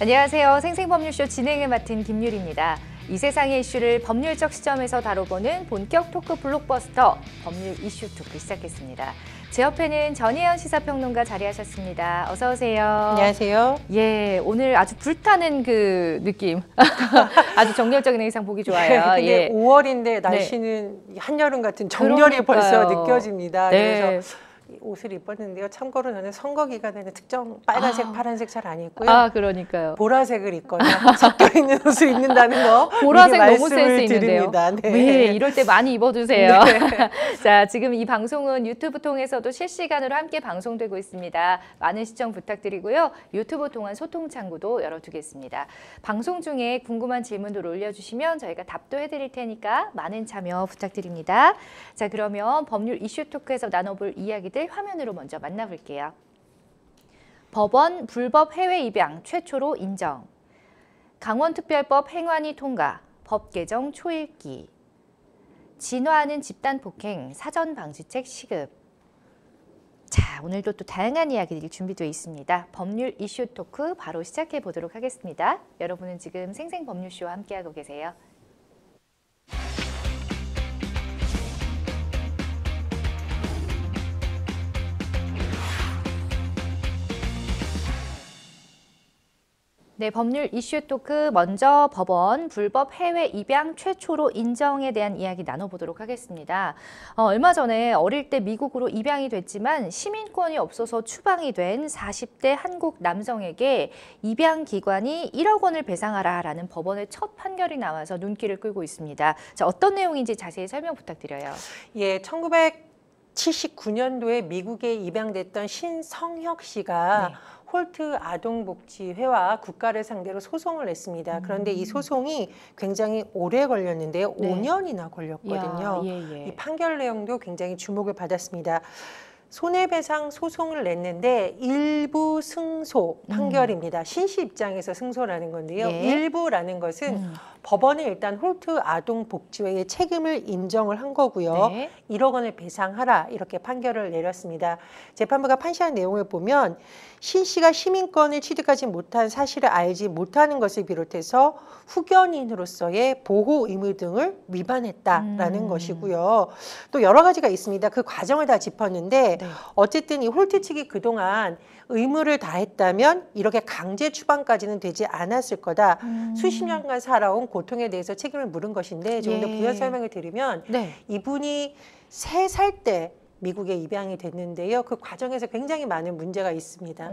안녕하세요. 생생법률쇼 진행을 맡은 김유리입니다. 이 세상의 이슈를 법률적 시점에서 다뤄보는 본격 토크 블록버스터 법률 이슈 토크 시작했습니다. 제 옆에는 전혜연 시사평론가 자리하셨습니다. 어서 오세요. 안녕하세요. 예, 오늘 아주 불타는 그 느낌. 아주 정열적인 의상 보기 좋아요. 근데 예. 5월인데 날씨는 한여름 같은 정열이 벌써 느껴집니다. 네. 그래서 옷을 입었는데요. 참고로 저는 선거 기간에는 특정 빨간색, 파란색 잘 안 입고요. 아, 그러니까요. 보라색을 입거나 섞여 있는 옷을 입는다는 거 보라색 너무 센스 있는데요. 드립니다. 네. 네, 이럴 때 많이 입어주세요. 네. 자, 지금 이 방송은 유튜브 통해서도 실시간으로 함께 방송되고 있습니다. 많은 시청 부탁드리고요. 유튜브 통한 소통 창구도 열어두겠습니다. 방송 중에 궁금한 질문들 올려주시면 저희가 답도 해드릴 테니까 많은 참여 부탁드립니다. 자, 그러면 법률 이슈 토크에서 나눠볼 이야기들 화면으로 먼저 만나볼게요. 법원 불법 해외 입양 최초로 인정. 강원특별법 행안위 통과, 법 개정 초읽기. 진화하는 집단폭행 사전방지책 시급. 자, 오늘도 또 다양한 이야기들이 준비되어 있습니다. 법률 이슈 토크 바로 시작해 보도록 하겠습니다. 여러분은 지금 생생법률쇼와 함께하고 계세요. 네, 법률 이슈 토크 먼저 법원 불법 해외 입양 최초로 인정에 대한 이야기 나눠보도록 하겠습니다. 얼마 전에 어릴 때 미국으로 입양이 됐지만 시민권이 없어서 추방이 된 40대 한국 남성에게 입양기관이 1억 원을 배상하라라는 법원의 첫 판결이 나와서 눈길을 끌고 있습니다. 자, 어떤 내용인지 자세히 설명 부탁드려요. 예, 1979년도에 미국에 입양됐던 신성혁 씨가 네. 홀트 아동복지회와 국가를 상대로 소송을 냈습니다. 그런데 이 소송이 굉장히 오래 걸렸는데요. 네. 5년이나 걸렸거든요. 예. 이 판결 내용도 굉장히 주목을 받았습니다. 손해배상 소송을 냈는데 일부 승소 판결입니다. 신씨 입장에서 승소라는 건데요. 예. 일부라는 것은 법원이 일단 홀트 아동복지회의 책임을 인정을 한 거고요. 네. 1억 원을 배상하라 이렇게 판결을 내렸습니다. 재판부가 판시한 내용을 보면 신 씨가 시민권을 취득하지 못한 사실을 알지 못하는 것을 비롯해서 후견인으로서의 보호 의무 등을 위반했다라는 것이고요. 또 여러 가지가 있습니다. 그 과정을 다 짚었는데 네. 어쨌든 이 홀트 측이 그동안 의무를 다했다면 이렇게 강제 추방까지는 되지 않았을 거다. 수십 년간 살아온 고통에 대해서 책임을 물은 것인데 좀 더 예. 부연 설명을 드리면 네. 이분이 3살 때 미국에 입양이 됐는데요. 그 과정에서 굉장히 많은 문제가 있습니다.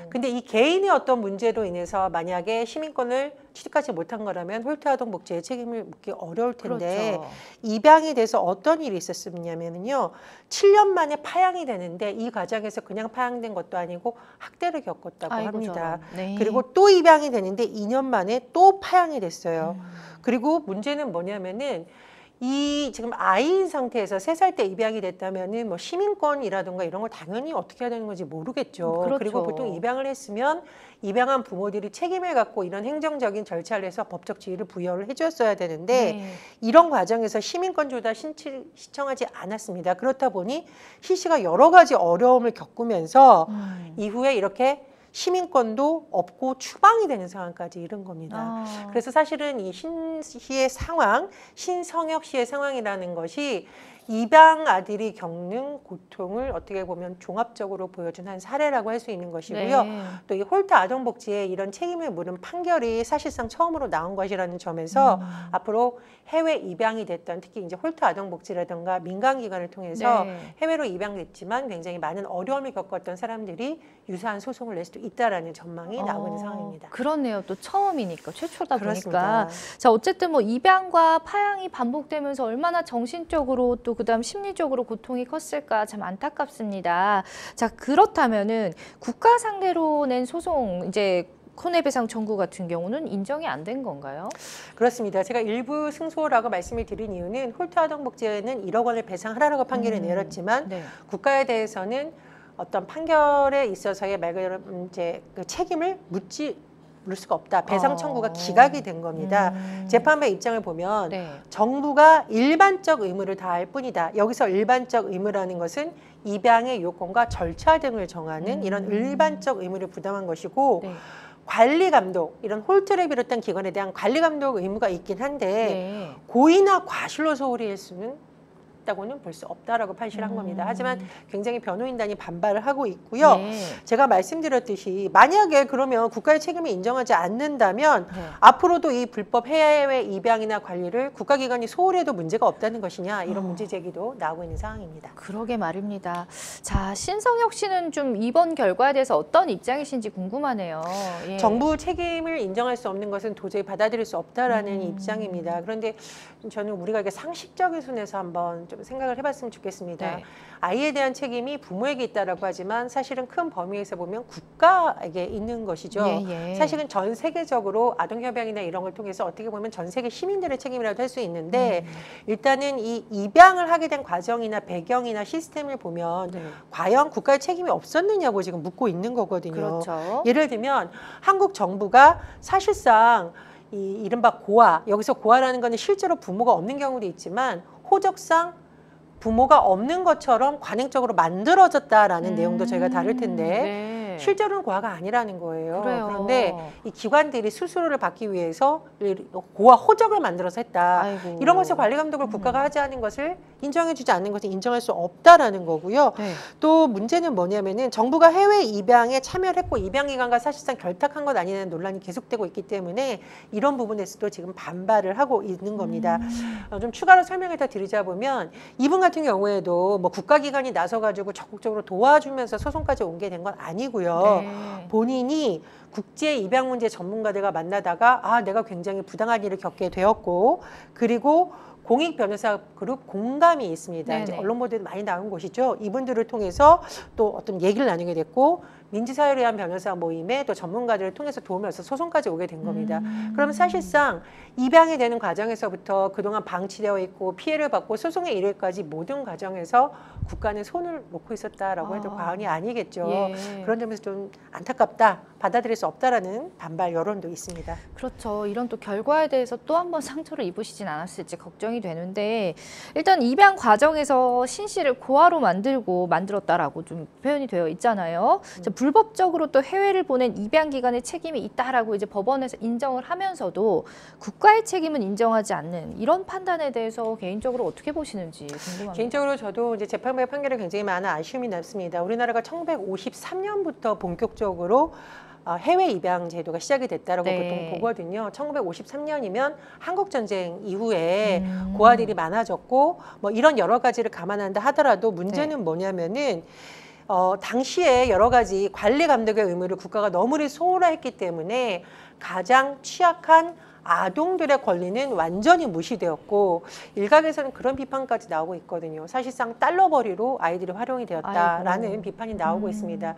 근데 이 개인의 어떤 문제로 인해서 만약에 시민권을 취득하지 못한 거라면 홀트 아동복지의 책임을 묻기 어려울 텐데 그렇죠. 입양이 돼서 어떤 일이 있었냐면요. 7년 만에 파양이 되는데 이 과정에서 그냥 파양된 것도 아니고 학대를 겪었다고 아이고, 합니다. 네. 그리고 또 입양이 되는데 2년 만에 또 파양이 됐어요. 그리고 문제는 뭐냐면은 이 지금 아이인 상태에서 3살 때 입양이 됐다면은 뭐 시민권이라든가 이런 걸 당연히 어떻게 해야 되는 건지 모르겠죠. 그렇죠. 그리고 보통 입양을 했으면 입양한 부모들이 책임을 갖고 이런 행정적인 절차를 해서 법적 지위를 부여를 해줬어야 되는데 네. 이런 과정에서 시민권 조달 신청하지 않았습니다. 그렇다 보니 시 씨가 여러 가지 어려움을 겪으면서 이후에 이렇게 시민권도 없고 추방이 되는 상황까지 이른 겁니다. 그래서 사실은 이 신 씨의 상황, 신성혁 씨의 상황이라는 것이 입양 아들이 겪는 고통을 어떻게 보면 종합적으로 보여준 한 사례라고 할 수 있는 것이고요. 네. 또 이 홀트 아동복지에 이런 책임을 물은 판결이 사실상 처음으로 나온 것이라는 점에서 앞으로 해외 입양이 됐던 특히 이제 홀트 아동복지라든가 민간기관을 통해서 네. 해외로 입양됐지만 굉장히 많은 어려움을 겪었던 사람들이 유사한 소송을 낼 수도 있다라는 전망이 나오고 있는 상황입니다. 그렇네요. 또 처음이니까 최초다 그렇습니다. 보니까. 자, 어쨌든 뭐 입양과 파양이 반복되면서 얼마나 정신적으로 또 그다음 심리적으로 고통이 컸을까 참 안타깝습니다. 자, 그렇다면은 국가 상대로 낸 소송 이제 손해배상 청구 같은 경우는 인정이 안 된 건가요? 그렇습니다. 제가 일부 승소라고 말씀을 드린 이유는 홀트 아동복지회는 1억 원을 배상하라고 판결을 내렸지만 네. 국가에 대해서는 어떤 판결에 있어서의 말 그대로 이제 그 책임을 물을 수가 없다. 배상 청구가 기각이 된 겁니다. 재판부의 입장을 보면 네. 정부가 일반적 의무를 다할 뿐이다. 여기서 일반적 의무라는 것은 입양의 요건과 절차 등을 정하는 이런 일반적 의무를 부담한 것이고 네. 관리 감독, 이런 홀트를 비롯한 기관에 대한 관리 감독 의무가 있긴 한데 네. 고의나 과실로 소홀히 할 수는 있다고는 볼 수 없다라고 판시한 겁니다. 하지만 굉장히 변호인단이 반발을 하고 있고요. 네. 제가 말씀드렸듯이 만약에 그러면 국가의 책임을 인정하지 않는다면 네. 앞으로도 이 불법 해외 입양이나 관리를 국가기관이 소홀히 해도 문제가 없다는 것이냐, 이런 문제 제기도 나오고 있는 상황입니다. 그러게 말입니다. 자, 신성혁 씨는 좀 이번 결과에 대해서 어떤 입장이신지 궁금하네요. 예. 정부 책임을 인정할 수 없는 것은 도저히 받아들일 수 없다라는 입장입니다. 그런데 저는 우리가 이게 상식적인 순에서 한번 좀 생각을 해봤으면 좋겠습니다. 네. 아이에 대한 책임이 부모에게 있다라고 하지만 사실은 큰 범위에서 보면 국가에게 있는 것이죠. 예. 사실은 전 세계적으로 아동협약이나 이런 걸 통해서 어떻게 보면 전 세계 시민들의 책임이라도 할 수 있는데 일단은 이 입양을 하게 된 과정이나 배경이나 시스템을 보면 네. 과연 국가의 책임이 없었느냐고 지금 묻고 있는 거거든요. 그렇죠. 예를 들면 한국 정부가 사실상 이 이른바 고아, 여기서 고아라는 거는 실제로 부모가 없는 경우도 있지만 호적상 부모가 없는 것처럼 관행적으로 만들어졌다라는 내용도 저희가 다룰 텐데 네. 실제로는 고아가 아니라는 거예요. 그래요. 그런데 이 기관들이 수수료를 받기 위해서 고아 호적을 만들어서 했다. 아이고. 이런 것의 관리 감독을 국가가 하지 않은 것을 인정해주지 않는 것은 인정할 수 없다라는 거고요. 네. 또 문제는 뭐냐면은 정부가 해외 입양에 참여를 했고 입양기관과 사실상 결탁한 것 아니냐는 논란이 계속되고 있기 때문에 이런 부분에서도 지금 반발을 하고 있는 겁니다. 좀 추가로 설명을 더 드리자 보면 이분 같은 경우에도 뭐 국가기관이 나서가지고 적극적으로 도와주면서 소송까지 온 게 된 건 아니고요. 네. 본인이 국제 입양 문제 전문가들과 만나다가 내가 굉장히 부당한 일을 겪게 되었고 그리고 공익 변호사 그룹 공감이 있습니다. 이제 네네. 언론 보도에도 많이 나온 곳이죠. 이분들을 통해서 또 어떤 얘기를 나누게 됐고 민주사회를 위한 변호사 모임에 또 전문가들을 통해서 도움을 얻어서 소송까지 오게 된 겁니다. 그러면 사실상 입양이 되는 과정에서부터 그동안 방치되어 있고 피해를 받고 소송에 이르기까지 모든 과정에서 국가는 손을 놓고 있었다라고 해도 과언이 아니겠죠. 예. 그런 점에서 좀 안타깝다, 받아들일 수 없다라는 반발 여론도 있습니다. 그렇죠. 이런 또 결과에 대해서 또 한 번 상처를 입으시진 않았을지 걱정이 되는데 일단 입양 과정에서 신 씨를 고아로 만들었다라고 좀 표현이 되어 있잖아요. 불법적으로 또 해외를 보낸 입양 기관의 책임이 있다라고 이제 법원에서 인정을 하면서도 국가의 책임은 인정하지 않는 이런 판단에 대해서 개인적으로 어떻게 보시는지 궁금합니다. 개인적으로 저도 이제 재판부의 판결에 굉장히 많은 아쉬움이 남습니다. 우리나라가 1953년부터 본격적으로 해외 입양 제도가 시작이 됐다라고 네. 보통 보거든요. 1953년이면 한국 전쟁 이후에 고아들이 많아졌고 뭐 이런 여러 가지를 감안한다 하더라도 문제는 뭐냐면은 당시에 여러 가지 관리 감독의 의무를 국가가 너무나 소홀했기 때문에 가장 취약한 아동들의 권리는 완전히 무시되었고 일각에서는 그런 비판까지 나오고 있거든요. 사실상 달러벌이로 아이들이 활용이 되었다라는 아이고. 비판이 나오고 있습니다.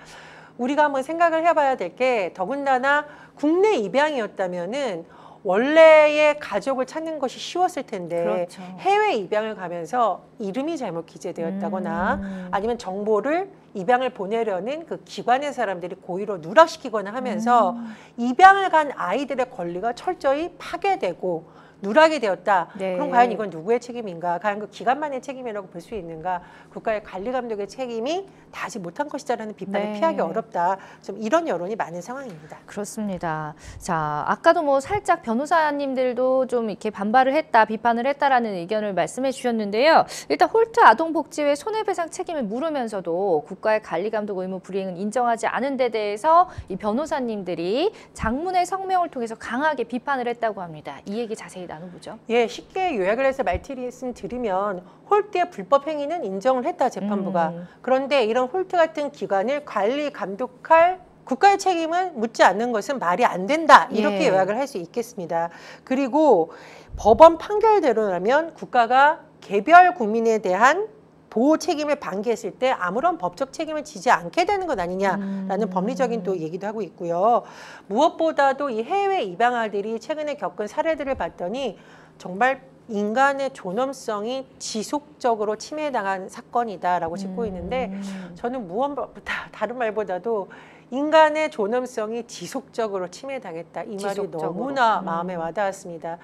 우리가 한번 생각을 해봐야 될 게 더군다나 국내 입양이었다면은 원래의 가족을 찾는 것이 쉬웠을 텐데 그렇죠. 해외 입양을 가면서 이름이 잘못 기재되었다거나 아니면 정보를 입양을 보내려는 그 기관의 사람들이 고의로 누락시키거나 하면서 입양을 간 아이들의 권리가 철저히 파괴되고 누락이 되었다. 네. 그럼 과연 이건 누구의 책임인가? 과연 그 기관만의 책임이라고 볼 수 있는가? 국가의 관리 감독의 책임이 다하지 못한 것이다라는 비판을 네. 피하기 어렵다. 좀 이런 여론이 많은 상황입니다. 그렇습니다. 자, 아까도 뭐 살짝 변호사님들도 좀 이렇게 반발을 했다, 비판을 했다라는 의견을 말씀해 주셨는데요. 일단 홀트 아동복지회 손해배상 책임을 물으면서도 국가의 관리 감독 의무 불이행은 인정하지 않은 데 대해서 이 변호사님들이 장문의 성명을 통해서 강하게 비판을 했다고 합니다. 이 얘기 자세히 나눠보죠. 예, 쉽게 요약을 해서 말씀드리면 홀트의 불법 행위는 인정을 했다, 재판부가. 그런데 이런 홀트 같은 기관을 관리, 감독할 국가의 책임을 묻지 않는 것은 말이 안 된다. 이렇게 예. 요약을 할 수 있겠습니다. 그리고 법원 판결대로라면 국가가 개별 국민에 대한 보호 책임을 방기했을 때 아무런 법적 책임을 지지 않게 되는 것 아니냐라는 법리적인 또 얘기도 하고 있고요. 무엇보다도 이 해외 입양아들이 최근에 겪은 사례들을 봤더니 정말 인간의 존엄성이 지속적으로 침해당한 사건이다라고 짚고 있는데 저는 무엇보다 다른 말보다도 인간의 존엄성이 지속적으로 침해당했다. 이 말이 지속적으로. 너무나 마음에 와닿았습니다.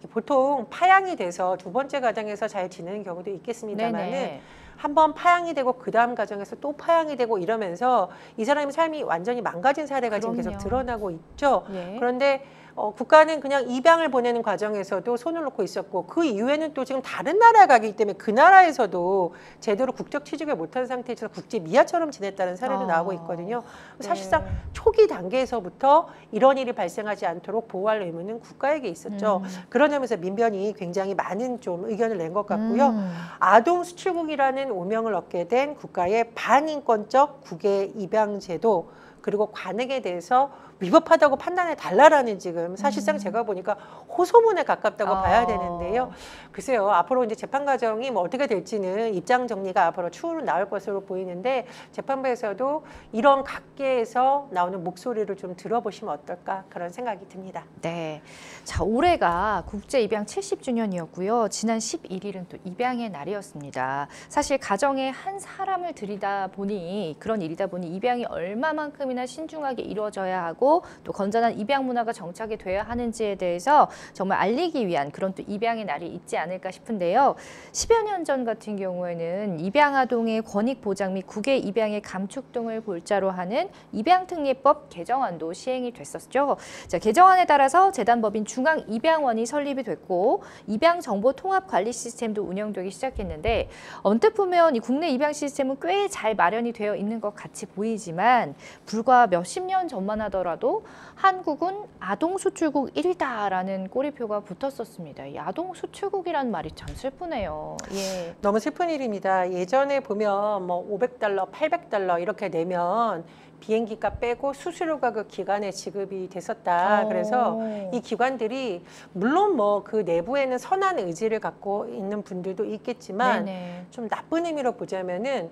보통 파양이 돼서 두 번째 가정에서 잘 지내는 경우도 있겠습니다만은 네네. 한번 파양이 되고 그 다음 가정에서 또 파양이 되고 이러면서 이 사람의 삶이 완전히 망가진 사례가 지금 계속 그럼요. 드러나고 있죠. 예. 그런데 국가는 그냥 입양을 보내는 과정에서도 손을 놓고 있었고 그 이후에는 또 지금 다른 나라에 가기 때문에 그 나라에서도 제대로 국적 취직을 못한 상태에서 국제 미아처럼 지냈다는 사례도 나오고 있거든요. 네. 사실상 초기 단계에서부터 이런 일이 발생하지 않도록 보호할 의무는 국가에게 있었죠. 그런 점에서 민변이 굉장히 많은 좀 의견을 낸 것 같고요. 아동 수출국이라는 오명을 얻게 된 국가의 반인권적 국외 입양 제도 그리고 관행에 대해서 위법하다고 판단해 달라라는 지금 사실상 제가 보니까 호소문에 가깝다고 봐야 되는데요. 글쎄요, 앞으로 이제 재판 과정이 뭐 어떻게 될지는 입장 정리가 앞으로 추후로 나올 것으로 보이는데 재판부에서도 이런 각계에서 나오는 목소리를 좀 들어보시면 어떨까 그런 생각이 듭니다. 네. 자, 올해가 국제 입양 70주년이었고요. 지난 11일은 또 입양의 날이었습니다. 사실 가정에 한 사람을 들이다 보니 그런 일이다 보니 입양이 얼마만큼이나 신중하게 이루어져야 하고 또 건전한 입양 문화가 정착이 돼야 하는지에 대해서 정말 알리기 위한 그런 또 입양의 날이 있지 않을까 싶은데요. 10여 년 전 같은 경우에는 입양 아동의 권익 보장 및 국외 입양의 감축 등을 골자로 하는 입양특례법 개정안도 시행이 됐었죠. 자, 개정안에 따라서 재단법인 중앙입양원이 설립이 됐고 입양 정보 통합 관리 시스템도 운영되기 시작했는데 언뜻 보면 이 국내 입양 시스템은 꽤 잘 마련이 되어 있는 것 같이 보이지만 불과 몇십 년 전만 하더라도 한국은 아동 수출국 1위다라는 꼬리표가 붙었었습니다. 이 아동 수출국이라는 말이 참 슬프네요. 예. 너무 슬픈 일입니다. 예전에 보면 뭐 $500, $800 이렇게 내면 비행기값 빼고 수수료가 그 기관에 지급이 됐었다. 그래서 이 기관들이 물론 뭐 그 내부에는 선한 의지를 갖고 있는 분들도 있겠지만 네네. 좀 나쁜 의미로 보자면은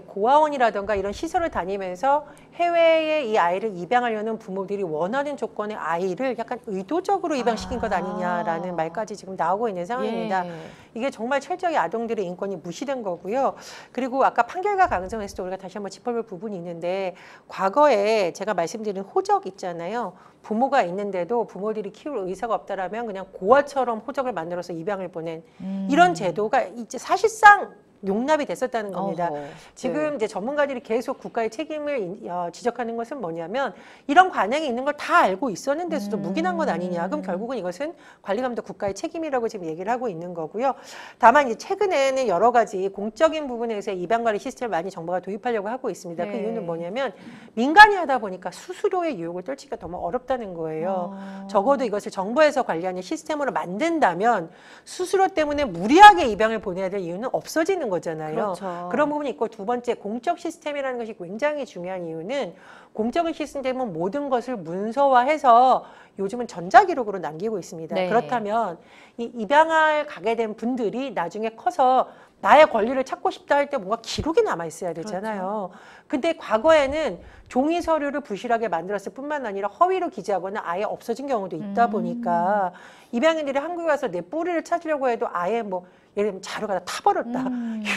고아원이라든가 이런 시설을 다니면서 해외에 이 아이를 입양하려는 부모들이 원하는 조건의 아이를 약간 의도적으로 입양시킨 것 아니냐라는 말까지 지금 나오고 있는 상황입니다. 예. 이게 정말 철저히 아동들의 인권이 무시된 거고요. 그리고 아까 판결과 강정에서도 우리가 다시 한번 짚어볼 부분이 있는데 과거에 제가 말씀드린 호적 있잖아요. 부모가 있는데도 부모들이 키울 의사가 없다라면 그냥 고아처럼 호적을 만들어서 입양을 보낸 이런 제도가 이제 사실상 용납이 됐었다는 겁니다. 어허, 지금 네. 이제 전문가들이 계속 국가의 책임을 지적하는 것은 뭐냐면 이런 관행이 있는 걸 다 알고 있었는데서도 묵인한 것 아니냐. 그럼 결국은 이것은 관리감독 국가의 책임이라고 지금 얘기를 하고 있는 거고요. 다만 이제 최근에는 여러 가지 공적인 부분에서 입양관리 시스템을 많이 정부가 도입하려고 하고 있습니다. 그 네. 이유는 뭐냐면 민간이 하다 보니까 수수료의 유혹을 떨치기가 너무 어렵다는 거예요. 적어도 이것을 정부에서 관리하는 시스템으로 만든다면 수수료 때문에 무리하게 입양을 보내야 될 이유는 없어지는 거잖아요. 그렇죠. 그런 부분이 있고 두 번째 공적 시스템이라는 것이 굉장히 중요한 이유는 공적인 시스템은 모든 것을 문서화해서 요즘은 전자기록으로 남기고 있습니다. 네. 그렇다면 이 입양을 가게 된 분들이 나중에 커서 나의 권리를 찾고 싶다 할 때 뭔가 기록이 남아 있어야 되잖아요. 근데 과거에는 종이 서류를 부실하게 만들었을 뿐만 아니라 허위로 기재하거나 아예 없어진 경우도 있다 보니까 입양인들이 한국에 와서 내 뿌리를 찾으려고 해도 아예 뭐 예를 들면 자료가 다 타버렸다.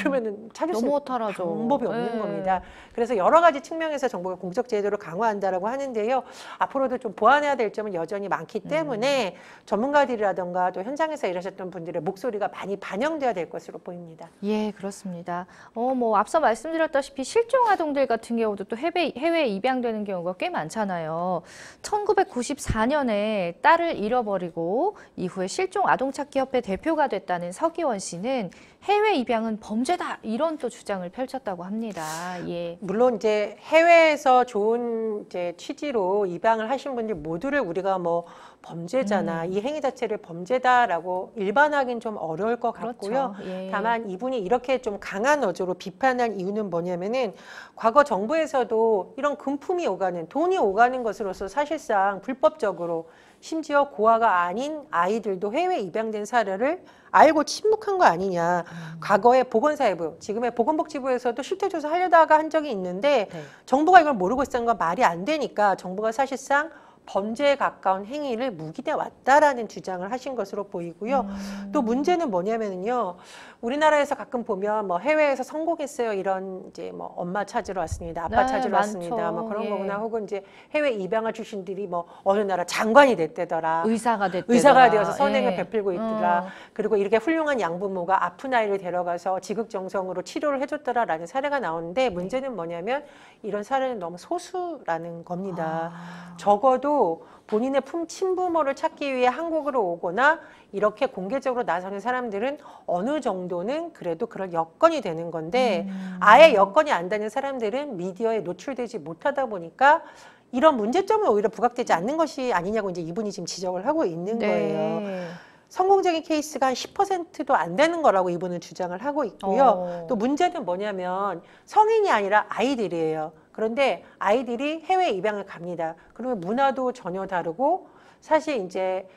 이러면은 찾을 수 너무 있는 허탈하죠. 방법이 없는 네. 겁니다. 그래서 여러 가지 측면에서 정부가 공적 제도를 강화한다라고 하는데요. 앞으로도 좀 보완해야 될 점은 여전히 많기 때문에 전문가들이라든가 또 현장에서 일하셨던 분들의 목소리가 많이 반영돼야 될 것으로 보입니다. 예, 그렇습니다. 뭐 앞서 말씀드렸다시피 실종 아동들 같은 경우도 또 해외에 입양되는 경우가 꽤 많잖아요. 1994년에 딸을 잃어버리고 이후에 실종 아동 찾기 협회 대표가 됐다는 서기원 씨는 해외 입양은 범죄다 이런 또 주장을 펼쳤다고 합니다. 예. 물론 이제 해외에서 좋은 이제 취지로 입양을 하신 분들 모두를 우리가 뭐 범죄자나 이 행위 자체를 범죄다라고 일반화하기는 좀 어려울 것 같고요. 그렇죠. 예. 다만 이분이 이렇게 좀 강한 어조로 비판한 이유는 뭐냐면은 과거 정부에서도 이런 금품이 오가는 돈이 오가는 것으로서 사실상 불법적으로 심지어 고아가 아닌 아이들도 해외 입양된 사례를 알고 침묵한 거 아니냐. 과거에 보건사회부, 지금의 보건복지부에서도 실태조사 하려다가 한 적이 있는데 네. 정부가 이걸 모르고 있었던 건 말이 안 되니까 정부가 사실상 범죄에 가까운 행위를 묵인해 왔다라는 주장을 하신 것으로 보이고요. 또 문제는 뭐냐면요. 우리나라에서 가끔 보면 뭐 해외에서 성공했어요. 이런 이제 뭐 엄마 찾으러 왔습니다. 아빠 네, 찾으러 많죠. 왔습니다. 뭐 그런 예. 거구나. 혹은 이제 해외 입양아 출신들이 뭐 어느 나라 장관이 됐대더라. 의사가 됐대더라. 의사가 되어서 선행을 예. 베풀고 있더라. 그리고 이렇게 훌륭한 양부모가 아픈 아이를 데려가서 지극정성으로 치료를 해줬더라라는 사례가 나오는데 문제는 뭐냐면 이런 사례는 너무 소수라는 겁니다. 적어도 본인의 친부모를 찾기 위해 한국으로 오거나 이렇게 공개적으로 나서는 사람들은 어느 정도는 그래도 그런 여건이 되는 건데 아예 여건이 안 되는 사람들은 미디어에 노출되지 못하다 보니까 이런 문제점은 오히려 부각되지 않는 것이 아니냐고 이제 이분이 지금 지적을 하고 있는 거예요. 성공적인 케이스가 한 10%도 안 되는 거라고 이분은 주장을 하고 있고요. 또 문제는 뭐냐면 성인이 아니라 아이들이에요. 그런데 아이들이 해외 입양을 갑니다. 그러면 문화도 전혀 다르고 사실 이제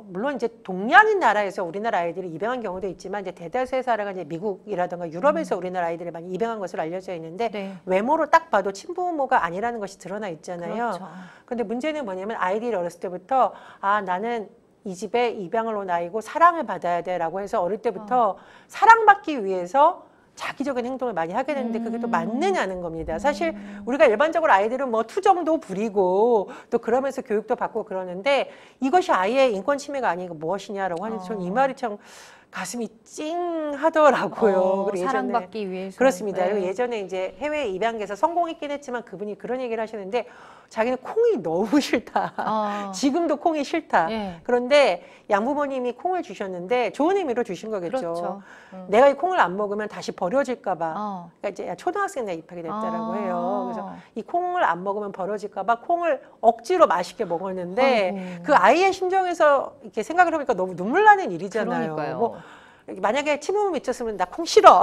물론 이제 동양인 나라에서 우리나라 아이들이 입양한 경우도 있지만 이제 대다수의 사례가 이제 미국이라든가 유럽에서 우리나라 아이들이 많이 입양한 것으로 알려져 있는데 네. 외모로 딱 봐도 친부모가 아니라는 것이 드러나 있잖아요. 그렇죠. 근데 문제는 뭐냐면 아이들이 어렸을 때부터 아 나는 이 집에 입양을 온 아이고 사랑을 받아야 돼라고 해서 어릴 때부터 사랑받기 위해서 자기적인 행동을 많이 하게 되는데 그게 또 맞느냐는 겁니다. 사실 우리가 일반적으로 아이들은 뭐 투정도 부리고 또 그러면서 교육도 받고 그러는데 이것이 아이의 인권 침해가 아니고 무엇이냐라고 하는데 저는 이 말이 참 가슴이 찡하더라고요. 그리고 사랑받기 위해서. 그렇습니다. 네. 그리고 예전에 이제 해외 입양에서 성공했긴 했지만 그분이 그런 얘기를 하시는데 자기는 콩이 너무 싫다. 지금도 콩이 싫다. 예. 그런데 양부모님이 콩을 주셨는데 좋은 의미로 주신 거겠죠. 그렇죠. 내가 이 콩을 안 먹으면 다시 버려질까 봐. 그러니까 이제 초등학생 때 입학이 됐다라고 해요. 그래서 이 콩을 안 먹으면 버려질까 봐 콩을 억지로 맛있게 먹었는데 아이고. 그 아이의 심정에서 이렇게 생각을 해보니까 너무 눈물 나는 일이잖아요. 그러니까요. 뭐 만약에 친부모 미쳤으면 나 콩 싫어.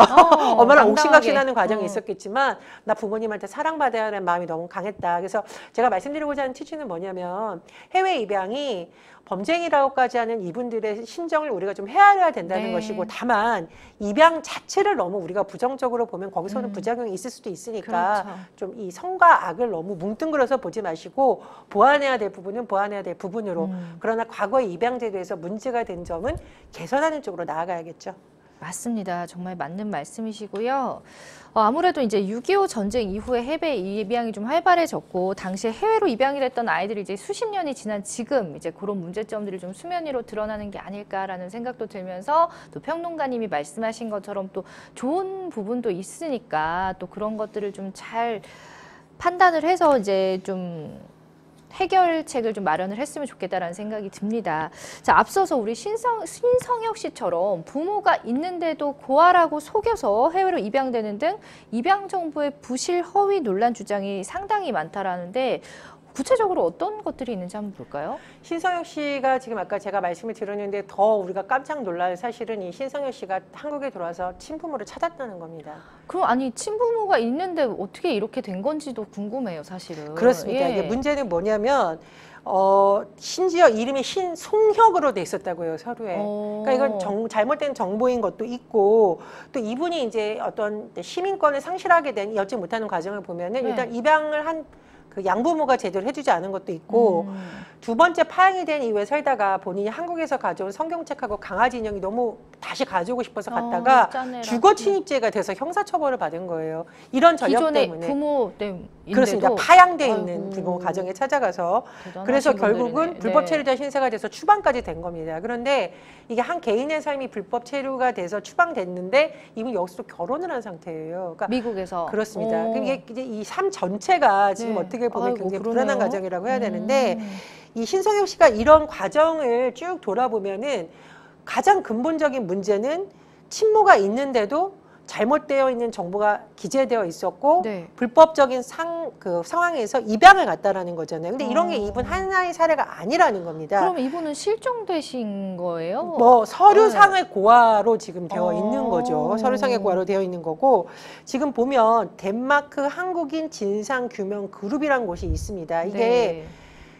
엄마랑 옥신각신하는 과정이 있었겠지만 나 부모님한테 사랑받아야 하는 마음이 너무 강했다. 그래서 제가 말씀드리고자 하는 취지는 뭐냐면 해외 입양이 범죄행위라고까지 하는 이분들의 심정을 우리가 좀 헤아려야 된다는 네. 것이고 다만 입양 자체를 너무 우리가 부정적으로 보면 거기서는 부작용이 있을 수도 있으니까 그렇죠. 좀 이 성과 악을 너무 뭉뚱그려서 보지 마시고 보완해야 될 부분은 보완해야 될 부분으로 그러나 과거의 입양 제도에서 문제가 된 점은 개선하는 쪽으로 나아가야겠죠. 맞습니다. 정말 맞는 말씀이시고요. 아무래도 이제 6.25 전쟁 이후에 해외 입양이 좀 활발해졌고 당시에 해외로 입양이 됐던 아이들이 이제 수십 년이 지난 지금 이제 그런 문제점들이 좀 수면 위로 드러나는 게 아닐까라는 생각도 들면서 또 평론가님이 말씀하신 것처럼 또 좋은 부분도 있으니까 또 그런 것들을 좀 잘 판단을 해서 이제 좀 해결책을 좀 마련을 했으면 좋겠다라는 생각이 듭니다. 자, 앞서서 우리 신성혁 씨처럼 부모가 있는데도 고아라고 속여서 해외로 입양되는 등 입양 정보의 부실 허위 논란 주장이 상당히 많다라는데 구체적으로 어떤 것들이 있는지 한번 볼까요? 신성혁 씨가 지금 아까 제가 말씀을 드렸는데 더 우리가 깜짝 놀랄 사실은 이 신성혁 씨가 한국에 들어와서 친부모를 찾았다는 겁니다. 그럼 아니 친부모가 있는데 어떻게 이렇게 된 건지도 궁금해요, 사실은. 그렇습니다. 예. 이게 문제는 뭐냐면 심지어 이름이 신송혁으로 돼 있었다고요, 서류에. 그러니까 이건 잘못된 정보인 것도 있고 또 이분이 이제 어떤 시민권을 상실하게 된 여지 못하는 과정을 보면은 일단 입양을 한 그 양부모가 제대로 해주지 않은 것도 있고 두 번째 파양이 된 이후에 살다가 본인이 한국에서 가져온 성경책하고 강아지 인형이 너무 다시 가지고 싶어서 갔다가 주거 침입죄가 돼서 형사처벌을 받은 거예요. 이런 전력 때문에. 부모 때문에. 그렇습니다. 파양돼 있는 부모 가정에 찾아가서 그래서 결국은 네. 불법 체류자 신세가 돼서 추방까지 된 겁니다. 그런데 이게 한 개인의 삶이 불법 체류가 돼서 추방됐는데 이분 여기서 또 결혼을 한 상태예요. 그러니까 미국에서. 그렇습니다. 이게 이제 이 삶 전체가 지금 어떻게 보면 굉장히 불안한 과정이라고 해야 되는데 이 신성혁 씨가 이런 과정을 쭉 돌아보면은 가장 근본적인 문제는 친모가 있는데도 잘못되어 있는 정보가 기재되어 있었고 불법적인 상황에서 입양을 갔다라는 거잖아요. 근데 이런 게 이분 하나의 사례가 아니라는 겁니다. 그럼 이분은 실종되신 거예요? 뭐 서류상의 고아로 지금 되어 있는 거죠. 서류상의 고아로 되어 있는 거고 지금 보면 덴마크 한국인 진상규명 그룹이라는 곳이 있습니다. 이게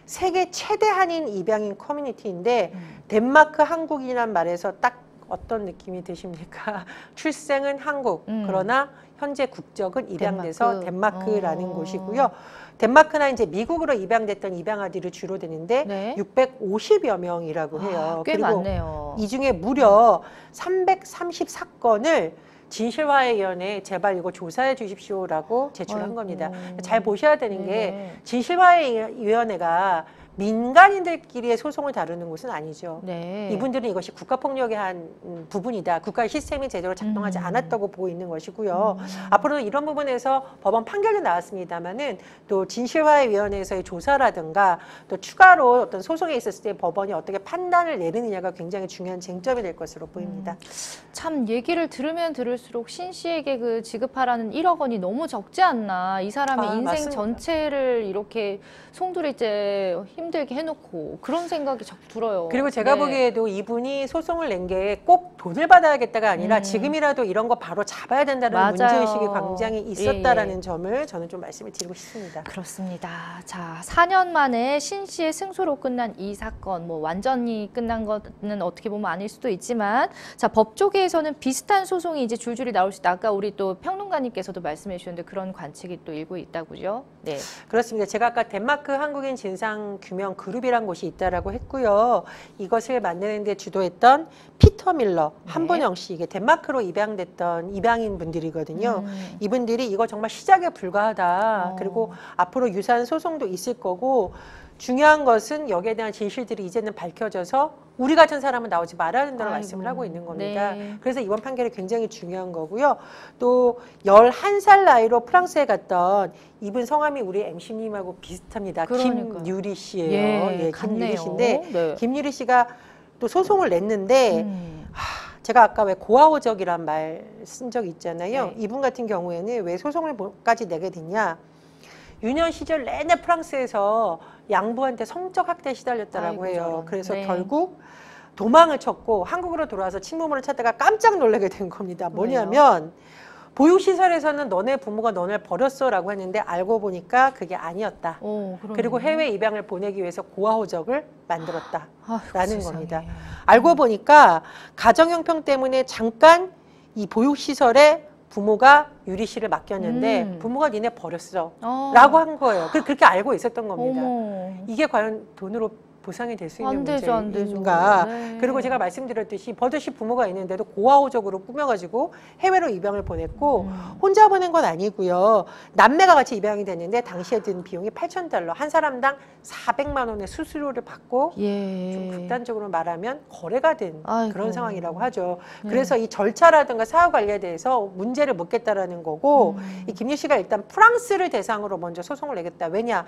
세계 최대 한인 입양인 커뮤니티인데 덴마크 한국인이란 말에서 딱 어떤 느낌이 드십니까? 출생은 한국, 그러나 현재 국적은 입양돼서 덴마크라는 곳이고요. 덴마크나 이제 미국으로 입양됐던 입양아들이 주로 되는데 네. 650여 명이라고 해요. 꽤 그리고 많네요. 이 중에 무려 334건을 진실화해위원회에 제발 이거 조사해 주십시오라고 제출한 아이고. 겁니다. 잘 보셔야 되는 게 네. 진실화해위원회가 민간인들끼리의 소송을 다루는 곳은 아니죠. 네. 이분들은 이것이 국가폭력의 한 부분이다. 국가의 시스템이 제대로 작동하지 않았다고 보고 있는 것이고요. 앞으로도 이런 부분에서 법원 판결도 나왔습니다만은 또 진실화해위원회에서의 조사라든가 또 추가로 어떤 소송에 있었을 때 법원이 어떻게 판단을 내리느냐가 굉장히 중요한 쟁점이 될 것으로 보입니다. 참 얘기를 들으면 들을수록 신 씨에게 그 지급하라는 1억 원이 너무 적지 않나. 이 사람의 인생 맞습니다. 전체를 이렇게 송두리째 힘들게 해놓고 그런 생각이 자꾸 들어요. 그리고 제가 네. 보기에도 이분이 소송을 낸 게 꼭 돈을 받아야겠다가 아니라 지금이라도 이런 거 바로 잡아야 된다는 맞아요. 문제의식이 굉장히 있었다라는 예, 예. 점을 저는 좀 말씀을 드리고 싶습니다. 그렇습니다. 자, 4년 만에 신 씨의 승소로 끝난 이 사건, 뭐 완전히 끝난 거는 어떻게 보면 아닐 수도 있지만, 자, 법조계에서는 비슷한 소송이 이제 줄줄이 나올 수 있다. 아까 우리 또 평론가님께서도 말씀해 주셨는데 그런 관측이 또 일고 있다고요. 네. 그렇습니다. 제가 아까 덴마크 한국인 진상 규명 그룹이란 곳이 있다라고 했고요. 이것을 만드는 데 주도했던 피터 밀러, 한본영 씨, 이게 덴마크로 입양됐던 입양인 분들이거든요. 이분들이 이거 정말 시작에 불과하다. 그리고 앞으로 유사한 소송도 있을 거고 중요한 것은 여기에 대한 진실들이 이제는 밝혀져서 우리 같은 사람은 나오지 말아야 된다는 말씀을 하고 있는 겁니다. 네. 그래서 이번 판결이 굉장히 중요한 거고요. 또 11살 나이로 프랑스에 갔던 이분 성함이 우리 MC님하고 비슷합니다. 그러니까요. 김유리 씨예요. 예, 김유리 같네요. 씨인데 네. 김유리 씨가 또 소송을 냈는데 제가 아까 왜 고아오적이란 말 쓴 적 있잖아요. 네. 이분 같은 경우에는 왜 소송을까지 내게 됐냐. 유년 시절 내내 프랑스에서 양부한테 성적 학대에 시달렸다라고 아이고, 해요. 저런. 그래서 네. 결국 도망을 쳤고 한국으로 돌아와서 친부모를 찾다가 깜짝 놀라게 된 겁니다. 뭐냐면 보육시설에서는 너네 부모가 너네를 버렸어라고 했는데 알고 보니까 그게 아니었다. 그리고 해외 입양을 보내기 위해서 고아호적을 만들었다라는 겁니다. 알고 보니까 가정형편 때문에 잠깐 이 보육시설에 부모가 유리 씨를 맡겼는데 부모가 니네 버렸어 라고 한 거예요. 그렇게 알고 있었던 겁니다. 어머. 이게 과연 돈으로 보상이 될 수 있는 안 되죠, 안 되죠. 문제인가. 네. 그리고 제가 말씀드렸듯이 버젓이 부모가 있는데도 고아호적으로 꾸며가지고 해외로 입양을 보냈고 혼자 보낸 건 아니고요. 남매가 같이 입양이 됐는데 당시에 든 비용이 $8,000, 한 사람당 400만 원의 수수료를 받고 예. 좀 극단적으로 말하면 거래가 된 아이고. 그런 상황이라고 하죠. 그래서 이 절차라든가 사후 관리에 대해서 문제를 묻겠다라는 거고 이 김유 씨가 일단 프랑스를 대상으로 먼저 소송을 내겠다. 왜냐?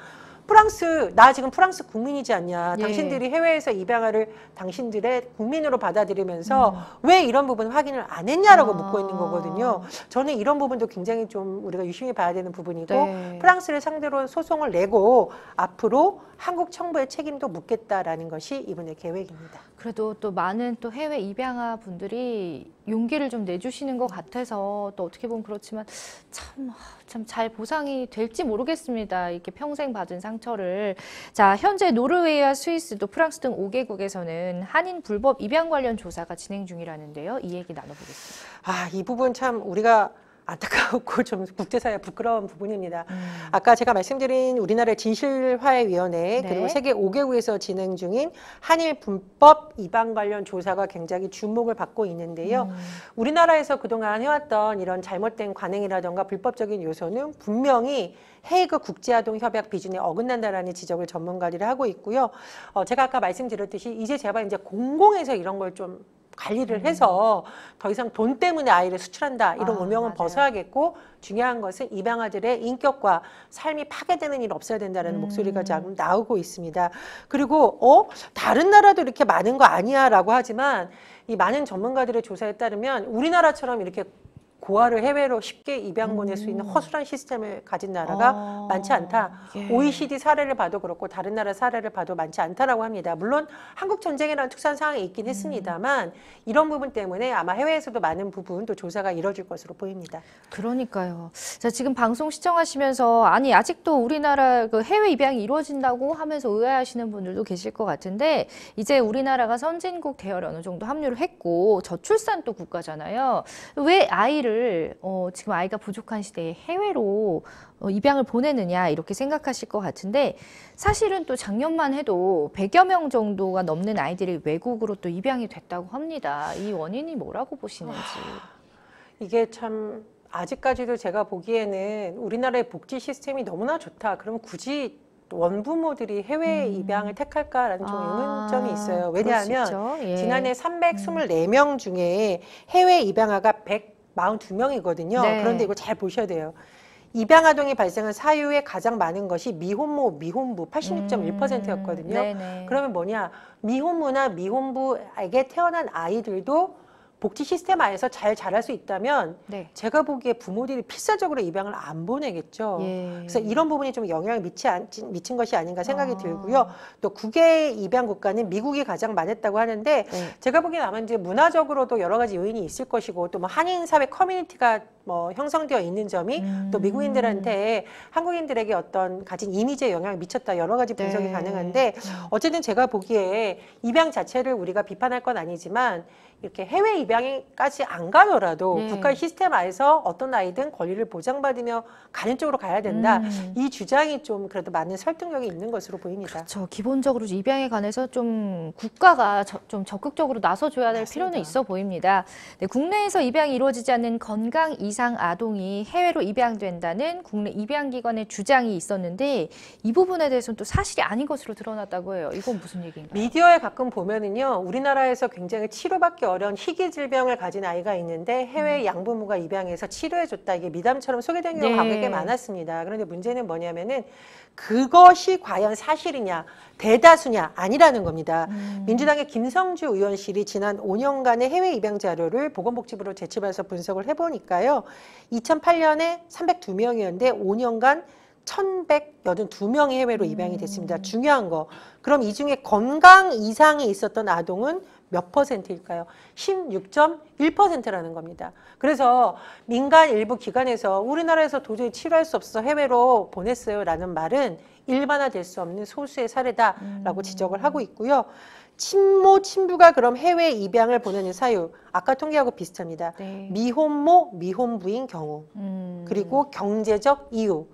프랑스, 나 지금 프랑스 국민이지 않냐. 예. 당신들이 해외에서 입양아를 당신들의 국민으로 받아들이면서 왜 이런 부분 확인을 안 했냐라고 묻고 있는 거거든요. 저는 이런 부분도 굉장히 좀 우리가 유심히 봐야 되는 부분이고 네. 프랑스를 상대로 소송을 내고 앞으로 한국 정부의 책임도 묻겠다라는 것이 이분의 계획입니다. 그래도 또 많은 또 해외 입양아 분들이 용기를 좀 내주시는 것 같아서 또 어떻게 보면 그렇지만 참 잘 보상이 될지 모르겠습니다. 이렇게 평생 받은 상처를. 자, 현재 노르웨이와 스위스 또 프랑스 등 5개국에서는 한인 불법 입양 관련 조사가 진행 중이라는데요. 이 얘기 나눠보겠습니다. 이 부분 참 우리가 안타깝고 좀 국제사회에 부끄러운 부분입니다. 아까 제가 말씀드린 우리나라의 진실화해위원회 네. 그리고 세계 5개국에서 진행 중인 한일 불법 입양 관련 조사가 굉장히 주목을 받고 있는데요. 우리나라에서 그동안 해왔던 이런 잘못된 관행이라던가 불법적인 요소는 분명히 헤이그 국제아동협약 비준에 어긋난다라는 지적을 전문가들이 하고 있고요. 제가 아까 말씀드렸듯이 이제 제발 이제 공공에서 이런 걸 좀 관리를 해서 더 이상 돈 때문에 아이를 수출한다 이런 오명은 맞아요. 벗어야겠고 중요한 것은 입양아들의 인격과 삶이 파괴되는 일 없어야 된다는 목소리가 지금 나오고 있습니다. 그리고 다른 나라도 이렇게 많은 거 아니야 라고 하지만 이 많은 전문가들의 조사에 따르면 우리나라처럼 이렇게 고아를 해외로 쉽게 입양 보낼 수 있는 허술한 시스템을 가진 나라가 많지 않다. 예. OECD 사례를 봐도 그렇고 다른 나라 사례를 봐도 많지 않다라고 합니다. 물론 한국 전쟁이라는 특수한 상황이 있긴 했습니다만 이런 부분 때문에 아마 해외에서도 많은 부분 또 조사가 이뤄질 것으로 보입니다. 그러니까요. 자, 지금 방송 시청하시면서 아니 아직도 우리나라 그 해외 입양이 이루어진다고 하면서 의아해하시는 분들도 계실 것 같은데 이제 우리나라가 선진국 대열에 어느 정도 합류를 했고 저출산 또 국가잖아요. 왜 아이를 지금 아이가 부족한 시대에 해외로 입양을 보내느냐 이렇게 생각하실 것 같은데 사실은 또 작년만 해도 100여 명 정도가 넘는 아이들이 외국으로 또 입양이 됐다고 합니다. 이 원인이 뭐라고 보시는지. 이게 참 아직까지도 제가 보기에는 우리나라의 복지 시스템이 너무나 좋다. 그러면 굳이 원부모들이 해외 입양을 택할까라는 좀 의문점이 있어요. 왜냐하면 예. 지난해 324명 중에 해외 입양아가 142명이거든요. 네. 그런데 이거 잘 보셔야 돼요. 입양 아동이 발생한 사유에 가장 많은 것이 미혼모, 미혼부 86.1%였거든요. 네네. 그러면 뭐냐? 미혼모나 미혼부에게 태어난 아이들도 복지 시스템 안에서 잘 자랄 수 있다면 네. 제가 보기에 부모들이 필사적으로 입양을 안 보내겠죠. 예. 그래서 이런 부분이 좀 영향을 미친 것이 아닌가 생각이 들고요. 또 국외 입양 국가는 미국이 가장 많았다고 하는데 네. 제가 보기엔 아마 이제 문화적으로도 여러 가지 요인이 있을 것이고 또 뭐 한인 사회 커뮤니티가 뭐 형성되어 있는 점이 또 미국인들한테 한국인들에게 어떤 가진 이미지에 영향을 미쳤다 여러 가지 분석이 네. 가능한데 어쨌든 제가 보기에 입양 자체를 우리가 비판할 건 아니지만 이렇게 해외 입양까지 안 가더라도 네. 국가 시스템 안에서 어떤 아이든 권리를 보장받으며 가는 쪽으로 가야 된다. 이 주장이 좀 그래도 많은 설득력이 있는 것으로 보입니다. 그렇죠. 기본적으로 입양에 관해서 좀 국가가 좀 적극적으로 나서줘야 될 필요는 있어 보입니다. 네, 국내에서 입양이 이루어지지 않는 건강 이상 아동이 해외로 입양된다는 국내 입양기관의 주장이 있었는데 이 부분에 대해서는 또 사실이 아닌 것으로 드러났다고 해요. 이건 무슨 얘기인가요? 미디어에 가끔 보면은요, 우리나라에서 굉장히 치료받기 어려운 희귀 질병을 가진 아이가 있는데 해외 양부모가 입양해서 치료해줬다. 이게 미담처럼 소개된 경우가 네. 꽤 많았습니다. 그런데 문제는 뭐냐면은 그것이 과연 사실이냐, 대다수냐 아니라는 겁니다. 민주당의 김성주 의원실이 지난 5년간의 해외 입양 자료를 보건복지부로 제출해서 분석을 해보니까요. 2008년에 302명이었는데 5년간 1,182명이 해외로 입양이 됐습니다. 중요한 거. 그럼 이 중에 건강 이상이 있었던 아동은 몇 퍼센트일까요? 16.1%라는 겁니다. 그래서 민간 일부 기관에서 우리나라에서 도저히 치료할 수 없어서 해외로 보냈어요 라는 말은 일반화될 수 없는 소수의 사례다라고 지적을 하고 있고요. 친모, 친부가 그럼 해외 입양을 보내는 사유, 아까 통계하고 비슷합니다. 네. 미혼모, 미혼부인 경우, 그리고 경제적 이유,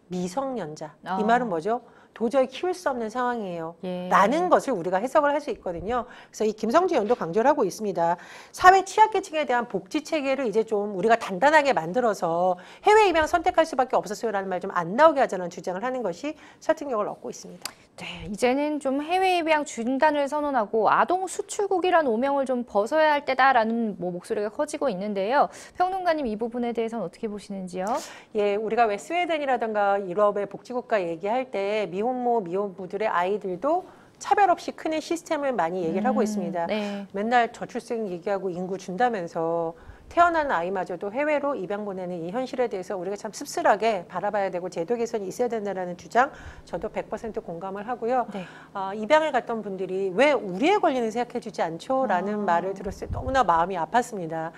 미성년자. 이 말은 뭐죠? 도저히 키울 수 없는 상황이에요. 예. 라는 것을 우리가 해석을 할 수 있거든요. 그래서 이 김성주 의원도 강조를 하고 있습니다. 사회 취약계층에 대한 복지 체계를 이제 좀 우리가 단단하게 만들어서 해외 입양 선택할 수밖에 없었어요라는 말 좀 안 나오게 하자는 주장을 하는 것이 설득력을 얻고 있습니다. 네, 이제는 좀 해외 입양 중단을 선언하고 아동 수출국이란 오명을 좀 벗어야 할 때다라는 목소리가 커지고 있는데요. 평론가님 이 부분에 대해서는 어떻게 보시는지요? 예, 우리가 왜 스웨덴이라든가 유럽의 복지국가 얘기할 때 미혼모, 미혼부들의 아이들도 차별 없이 크는 시스템을 많이 얘기를 하고 있습니다. 네. 맨날 저출생 얘기하고 인구 준다면서 태어난 아이마저도 해외로 입양 보내는 이 현실에 대해서 우리가 참 씁쓸하게 바라봐야 되고 제도 개선이 있어야 된다는 주장 저도 100% 공감을 하고요. 네. 입양을 갔던 분들이 왜 우리의 권리는 생각해 주지 않죠? 라는 말을 들었을 때 너무나 마음이 아팠습니다.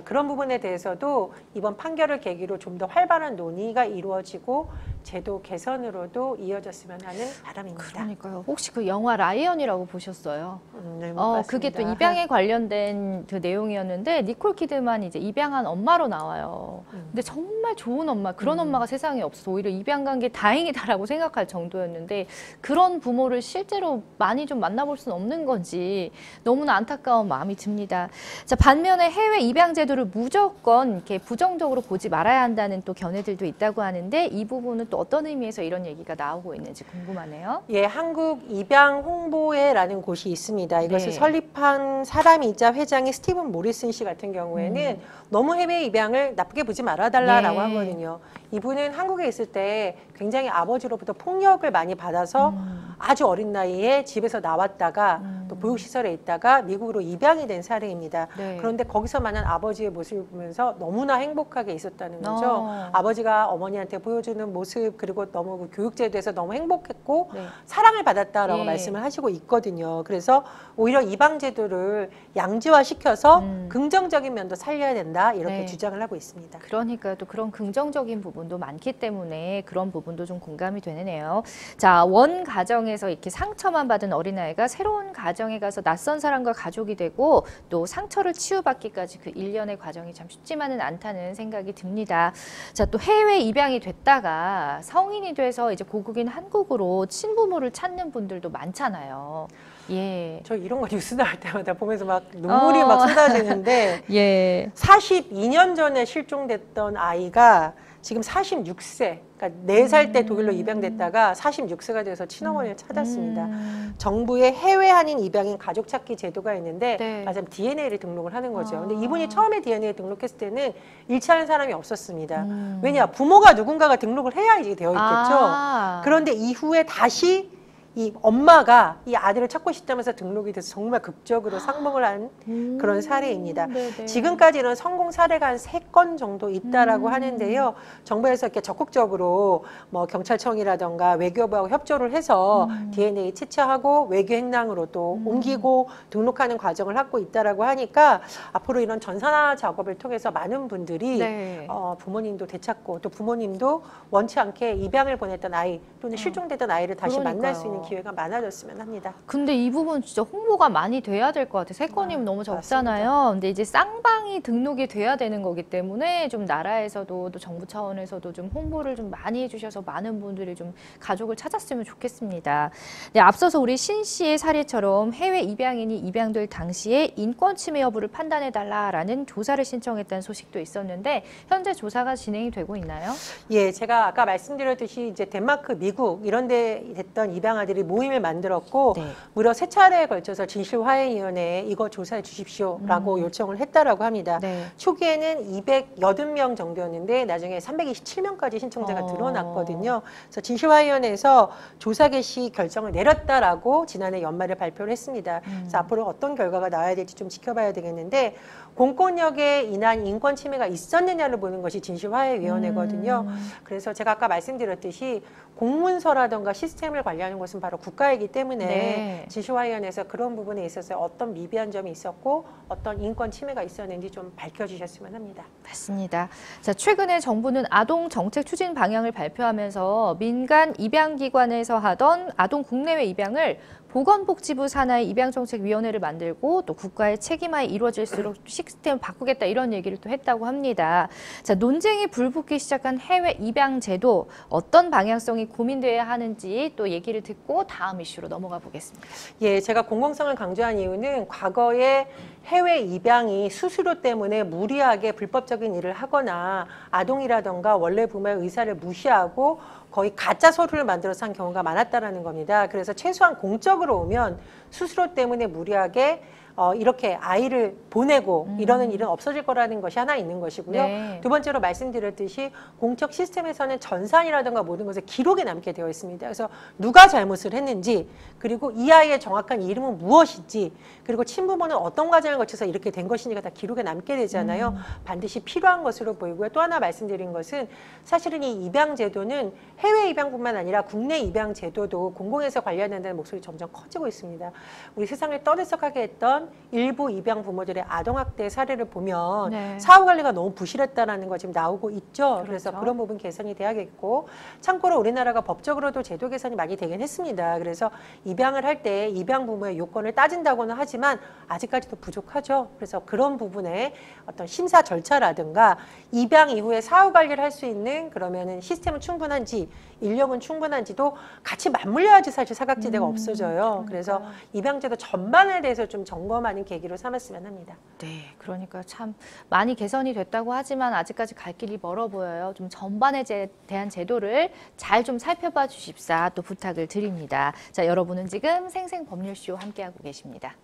그런 부분에 대해서도 이번 판결을 계기로 좀 더 활발한 논의가 이루어지고 제도 개선으로도 이어졌으면 하는 바람입니다. 그러니까요. 혹시 그 영화 라이언이라고 보셨어요? 네, 못 봤습니다. 그게 또 입양에 관련된 그 내용이었는데 니콜 키드만 이제 입양한 엄마로 나와요. 근데 정말 좋은 엄마, 그런 엄마가 세상에 없어서 오히려 입양 간 게 다행이다라고 생각할 정도였는데 그런 부모를 실제로 많이 좀 만나볼 수는 없는 건지 너무나 안타까운 마음이 듭니다. 자, 반면에 해외 입양 제도를 무조건 이렇게 부정적으로 보지 말아야 한다는 또 견해들도 있다고 하는데 이 부분은 또 어떤 의미에서 이런 얘기가 나오고 있는지 궁금하네요. 예, 한국 입양 홍보회라는 곳이 있습니다. 이것을 네. 설립한 사람이자 회장의 스티븐 모리슨 씨 같은 경우에는 너무 해외 입양을 나쁘게 보지 말아달라라고 네. 하거든요. 이분은 한국에 있을 때 굉장히 아버지로부터 폭력을 많이 받아서 아주 어린 나이에 집에서 나왔다가 또 보육시설에 있다가 미국으로 입양이 된 사례입니다. 네. 그런데 거기서 만난 아버지의 모습을 보면서 너무나 행복하게 있었다는 거죠. 어. 아버지가 어머니한테 보여주는 모습 그리고 너무 그 교육제도에서 너무 행복했고 네. 사랑을 받았다라고 예. 말씀을 하시고 있거든요. 그래서 오히려 입양제도를 양지화시켜서 긍정적인 면도 살려야 된다 이렇게 네. 주장을 하고 있습니다. 그러니까 또 그런 긍정적인 부분도 많기 때문에 그런 부분도 좀 공감이 되네요. 자, 원 가정에서 이렇게 상처만 받은 어린아이가 새로운 가정에 가서 낯선 사람과 가족이 되고 또 상처를 치유받기까지 그 일련의 과정이 참 쉽지만은 않다는 생각이 듭니다. 자, 또 해외 입양이 됐다가 성인이 돼서 이제 고국인 한국으로 친부모를 찾는 분들도 많잖아요. 예. 저 이런 거 뉴스 나올 때마다 보면서 막 눈물이 막 쏟아지는데 예. 42년 전에 실종됐던 아이가 지금 46세, 그러니까 4살 때 독일로 입양됐다가 46세가 돼서 친어머니를 찾았습니다. 정부의 해외 한인 입양인 가족 찾기 제도가 있는데 네. 맞으면 DNA를 등록을 하는 거죠. 아. 근데 이분이 처음에 DNA 등록했을 때는 일치하는 사람이 없었습니다. 왜냐? 부모가 누군가가 등록을 해야 이제 되어 있겠죠. 아. 그런데 이후에 다시 이 엄마가 이 아들을 찾고 싶다면서 등록이 돼서 정말 극적으로 상봉을 한 그런 사례입니다. 네네. 지금까지는 성공 사례가 한 3건 정도 있다라고 하는데요. 정부에서 이렇게 적극적으로 뭐 경찰청이라던가 외교부하고 협조를 해서 DNA 채취하고 외교 행랑으로 또 옮기고 등록하는 과정을 하고 있다라고 하니까 앞으로 이런 전산화 작업을 통해서 많은 분들이 네. 부모님도 되찾고 또 부모님도 원치 않게 입양을 보냈던 아이 또는 실종됐던 아이를 다시 만날 수 있는 기회가 많아졌으면 합니다. 근데 이 부분 진짜 홍보가 많이 돼야 될 것 같아요. 3건이면 너무 적잖아요. 맞습니다. 근데 이제 쌍방이 등록이 돼야 되는 거기 때문에 좀 나라에서도 또 정부 차원에서도 좀 홍보를 좀 많이 해주셔서 많은 분들이 좀 가족을 찾았으면 좋겠습니다. 네, 앞서서 우리 신 씨의 사례처럼 해외 입양인이 입양될 당시에 인권 침해 여부를 판단해달라라는 조사를 신청했다는 소식도 있었는데 현재 조사가 진행이 되고 있나요? 예, 제가 아까 말씀드렸듯이 이제 덴마크, 미국 이런 데 됐던 입양아들이 모임을 만들었고 네. 무려 3차례에 걸쳐서 진실화해위원회에 이거 조사해 주십시오라고 요청을 했다라고 합니다. 네. 초기에는 280명 정도였는데 나중에 327명까지 신청자가 늘어났거든요. 그래서 진실화위원회에서 조사 개시 결정을 내렸다라고 지난해 연말에 발표를 했습니다. 그래서 앞으로 어떤 결과가 나와야 될지 좀 지켜봐야 되겠는데 공권력에 인한 인권 침해가 있었느냐를 보는 것이 진실화해위원회거든요. 그래서 제가 아까 말씀드렸듯이 공문서라든가 시스템을 관리하는 것은 바로 국가이기 때문에 네. 진실화위원회에서 그런 부분에 있어서 어떤 미비한 점이 있었고 어떤 인권 침해가 있었는지 좀 밝혀주셨으면 합니다. 맞습니다. 자, 최근에 정부는 아동 정책 추진 방향을 발표하면서 민간 입양기관에서 하던 아동 국내외 입양을 보건복지부 산하의 입양정책위원회를 만들고 또 국가의 책임하에 이루어질수록 시스템을 바꾸겠다 이런 얘기를 또 했다고 합니다. 자, 논쟁이 불붙기 시작한 해외 입양 제도 어떤 방향성이 고민돼야 하는지 또 얘기를 듣고 다음 이슈로 넘어가 보겠습니다. 예, 제가 공공성을 강조한 이유는 과거에 해외 입양이 수수료 때문에 무리하게 불법적인 일을 하거나 아동이라던가 원래 부모의 의사를 무시하고 거의 가짜 서류를 만들어서 한 경우가 많았다라는 겁니다. 그래서 최소한 공적으로 오면 수수료 때문에 무리하게 이렇게 아이를 보내고 이러는 일은 없어질 거라는 것이 하나 있는 것이고요. 네. 두 번째로 말씀드렸듯이 공적 시스템에서는 전산이라든가 모든 것을 기록에 남게 되어 있습니다. 그래서 누가 잘못을 했는지 그리고 이 아이의 정확한 이름은 무엇인지 그리고 친부모는 어떤 과정을 거쳐서 이렇게 된 것인지가 다 기록에 남게 되잖아요. 반드시 필요한 것으로 보이고요. 또 하나 말씀드린 것은 사실은 이 입양 제도는 해외 입양뿐만 아니라 국내 입양 제도도 공공에서 관리해야 목소리 점점 커지고 있습니다. 우리 세상을 떠들썩하게 했던 일부 입양 부모들의 아동학대 사례를 보면 네. 사후 관리가 너무 부실했다라는 거 지금 나오고 있죠. 그래서 그렇죠. 그런 부분 개선이 돼야겠고 참고로 우리나라가 법적으로도 제도 개선이 많이 되긴 했습니다. 그래서 입양을 할 때 입양 부모의 요건을 따진다고는 하지만 아직까지도 부족하죠. 그래서 그런 부분에 어떤 심사 절차라든가 입양 이후에 사후 관리를 할 수 있는 그러면은 시스템은 충분한지 인력은 충분한지도 같이 맞물려야지 사실 사각지대가 없어져요. 그래서 입양제도 전반에 대해서 좀 점검하는 계기로 삼았으면 합니다. 네, 그러니까 참 많이 개선이 됐다고 하지만 아직까지 갈 길이 멀어 보여요. 좀 전반에 대한 제도를 잘 좀 살펴봐 주십사 또 부탁을 드립니다. 자, 여러분은 지금 생생법률쇼 함께하고 계십니다.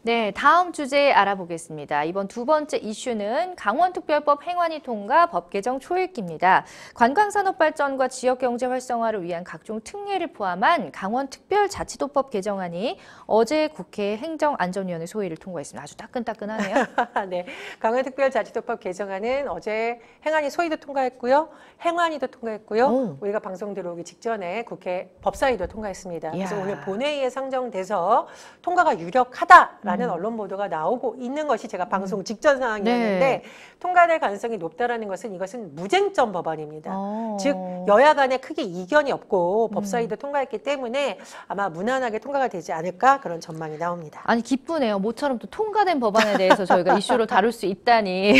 네, 다음 주제 알아보겠습니다. 이번 두 번째 이슈는 강원특별법 행안위 통과 법 개정 초읽기입니다. 관광산업 발전과 지역경제 활성화를 위한 각종 특례를 포함한 강원특별자치도법 개정안이 어제 국회 행정안전위원회 소위를 통과했습니다. 아주 따끈따끈하네요. 네, 강원특별자치도법 개정안은 어제 행안위 소위도 통과했고요. 행안위도 통과했고요. 오. 우리가 방송 들어오기 직전에 국회 법사위도 통과했습니다. 그래서 이야. 오늘 본회의에 상정돼서 통과가 유력하다라는 언론 보도가 나오고 있는 것이 제가 방송 직전 상황이었는데 네. 통과될 가능성이 높다라는 것은 이것은 무쟁점 법안입니다. 어. 즉 여야 간에 크게 이견이 없고 법사위도 통과했기 때문에 아마 무난하게 통과가 되지 않을까 그런 전망이 나옵니다. 아니 기쁘네요. 모처럼 또 통과된 법안에 대해서 저희가 이슈로 다룰 수 있다니.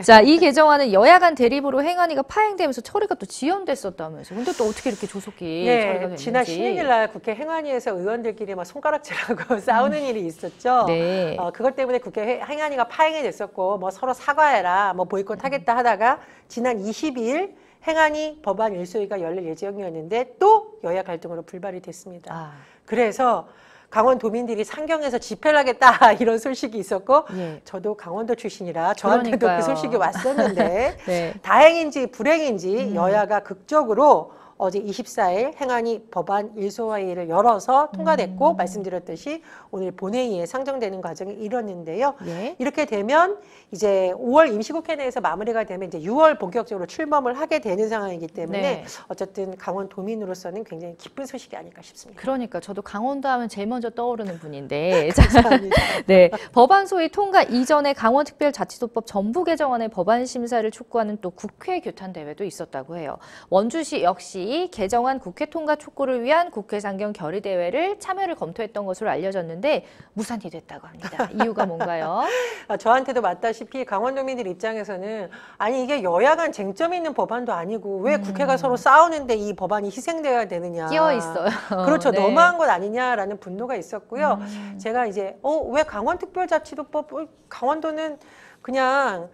자, 이 개정안은 여야 간 대립으로 행안위가 파행되면서 처리가 또 지연됐었다면서. 근데 또 어떻게 이렇게 조속히 처리가 됐는지. 지난 16일 날 국회 행안위에서 의원들끼리 막 손가락질하고 싸우는 일이 있었죠. 네. 그것 때문에 국회 행안위가 파행이 됐었고 뭐 서로 사과해라, 뭐 보이콧하겠다 하다가 지난 22일 행안위 법안 일소위가 열릴 예정이었는데 또 여야 갈등으로 불발이 됐습니다. 아. 그래서 강원도민들이 상경에서 집회를 하겠다 이런 소식이 있었고 예. 저도 강원도 출신이라 저한테도 그러니까요. 그 소식이 왔었는데 네. 다행인지 불행인지 여야가 극적으로 어제 24일 행안위 법안 일소회의를 열어서 통과됐고 말씀드렸듯이 오늘 본회의에 상정되는 과정이 이뤘는데요. 예. 이렇게 되면 이제 5월 임시국회 내에서 마무리가 되면 이제 6월 본격적으로 출범을 하게 되는 상황이기 때문에 네. 어쨌든 강원도민으로서는 굉장히 기쁜 소식이 아닐까 싶습니다. 그러니까 저도 강원도 하면 제일 먼저 떠오르는 분인데. 감사합니다. 네, 법안 소위 통과 이전에 강원특별자치도법 전부 개정안의 법안 심사를 촉구하는 또 국회 규탄 대회도 있었다고 해요. 원주시 역시 개정안 국회 통과 촉구를 위한 국회 상경 결의 대회를 참여를 검토했던 것으로 알려졌는데 무산이 됐다고 합니다. 이유가 뭔가요? 저한테도 맞다시피 강원도민들 입장에서는 아니 이게 여야 간 쟁점이 있는 법안도 아니고 왜 국회가 서로 싸우는데 이 법안이 희생되어야 되느냐. 끼어 있어요. 그렇죠. 네. 너무한 것 아니냐라는 분노가 있었고요. 제가 이제 왜 강원특별자치도법 강원도는 그냥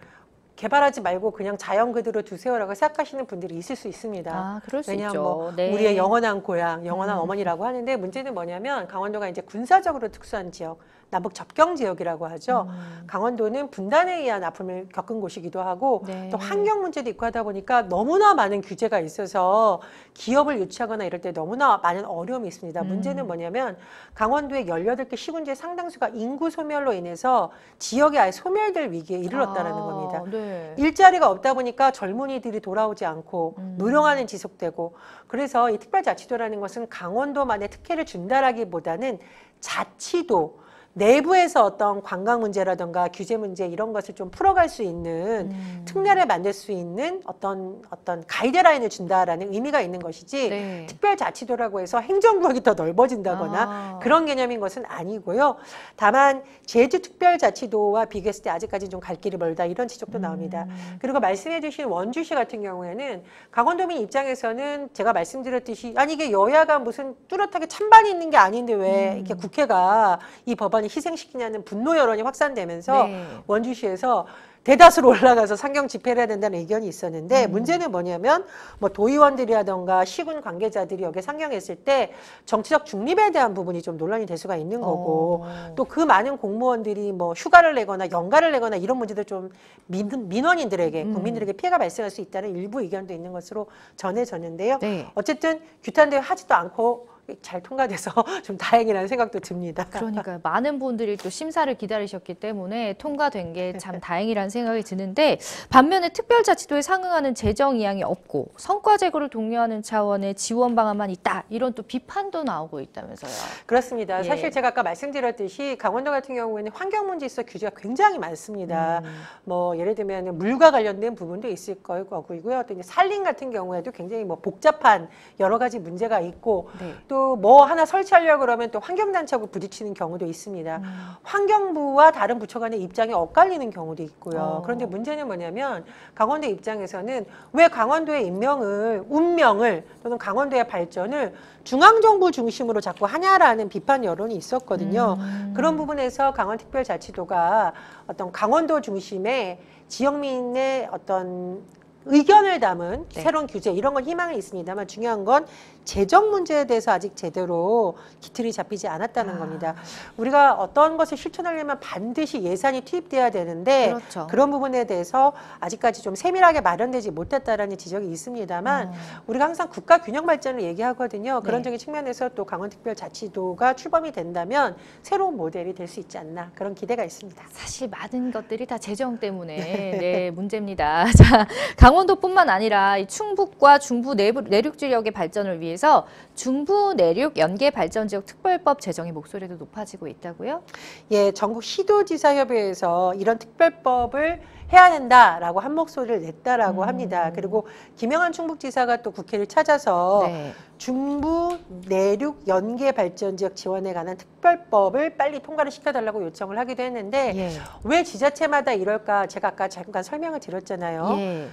개발하지 말고 그냥 자연 그대로 두세요라고 생각하시는 분들이 있을 수 있습니다. 아, 그럴 수 왜냐하면 있죠. 뭐 네. 우리의 영원한 고향, 영원한 어머니라고 하는데 문제는 뭐냐면 강원도가 이제 군사적으로 특수한 지역, 남북 접경 지역이라고 하죠. 강원도는 분단에 의한 아픔을 겪은 곳이기도 하고 네. 또 환경 문제도 있고 하다 보니까 너무나 많은 규제가 있어서 기업을 유치하거나 이럴 때 너무나 많은 어려움이 있습니다. 문제는 뭐냐면 강원도의 18개 시군지의 상당수가 인구 소멸로 인해서 지역이 아예 소멸될 위기에 이르렀다는 겁니다. 네. 일자리가 없다 보니까 젊은이들이 돌아오지 않고 무령화는 지속되고 그래서 이 특별자치도라는 것은 강원도만의 특혜를 준다라기보다는 자치도 내부에서 어떤 관광 문제라든가 규제 문제 이런 것을 좀 풀어갈 수 있는 특례를 만들 수 있는 어떤 가이드라인을 준다라는 의미가 있는 것이지 네. 특별자치도라고 해서 행정구역이 더 넓어진다거나 그런 개념인 것은 아니고요. 다만 제주특별자치도와 비교했을 때 아직까지 좀 갈 길이 멀다 이런 지적도 나옵니다. 그리고 말씀해 주신 원주시 같은 경우에는 강원도민 입장에서는 제가 말씀드렸듯이 아니 이게 여야가 무슨 뚜렷하게 찬반이 있는 게 아닌데 왜 이렇게 국회가 이 법안을 희생시키냐는 분노 여론이 확산되면서 네. 원주시에서 대다수로 올라가서 상경 집회를 해야 된다는 의견이 있었는데 문제는 뭐냐면 뭐 도의원들이라던가 시군 관계자들이 여기에 상경했을 때 정치적 중립에 대한 부분이 좀 논란이 될 수가 있는 거고 또 그 많은 공무원들이 뭐 휴가를 내거나 연가를 내거나 이런 문제도 좀 민원인들에게 국민들에게 피해가 발생할 수 있다는 일부 의견도 있는 것으로 전해졌는데요. 네. 어쨌든 규탄대회 하지도 않고 잘 통과돼서 좀 다행이라는 생각도 듭니다. 그러니까 많은 분들이 또 심사를 기다리셨기 때문에 통과된 게 참 다행이라는 생각이 드는데 반면에 특별자치도에 상응하는 재정 이양이 없고 성과 제고를 독려하는 차원의 지원 방안만 있다 이런 또 비판도 나오고 있다면서요. 그렇습니다. 예. 사실 제가 아까 말씀드렸듯이 강원도 같은 경우에는 환경 문제 있어 규제가 굉장히 많습니다. 뭐 예를 들면 물과 관련된 부분도 있을 거고요. 또 이제 산림 같은 경우에도 굉장히 뭐 복잡한 여러 가지 문제가 있고 네. 또 뭐 하나 설치하려고 그러면 또 환경단체하고 부딪히는 경우도 있습니다. 환경부와 다른 부처 간의 입장이 엇갈리는 경우도 있고요. 그런데 문제는 뭐냐면 강원도 입장에서는 왜 강원도의 운명을 또는 강원도의 발전을 중앙정부 중심으로 자꾸 하냐라는 비판 여론이 있었거든요. 그런 부분에서 강원특별자치도가 어떤 강원도 중심의 지역민의 어떤 의견을 담은 네. 새로운 규제 이런 건 희망이 있습니다만 중요한 건 재정 문제에 대해서 아직 제대로 기틀이 잡히지 않았다는 겁니다. 우리가 어떤 것을 실천하려면 반드시 예산이 투입돼야 되는데 그렇죠. 그런 부분에 대해서 아직까지 좀 세밀하게 마련되지 못했다라는 지적이 있습니다만 우리가 항상 국가 균형 발전을 얘기하거든요. 그런 네. 적인 측면에서 또 강원특별자치도가 출범이 된다면 새로운 모델이 될 수 있지 않나 그런 기대가 있습니다. 사실 많은 것들이 다 재정 때문에 네, 문제입니다. 자, 강원도뿐만 아니라 이 충북과 중부 내륙 지역의 발전을 위해서 중부 내륙 연계 발전 지역 특별법 제정의 목소리도 높아지고 있다고요? 예, 전국 시도지사협의회에서 이런 특별법을 해야 된다라고 한 목소리를 냈다라고 합니다. 그리고 김영한 충북지사가 또 국회를 찾아서 네. 중부 내륙 연계 발전 지역 지원에 관한 특별법을 빨리 통과를 시켜달라고 요청을 하기도 했는데 예. 왜 지자체마다 이럴까 제가 아까 잠깐 설명을 드렸잖아요. 예.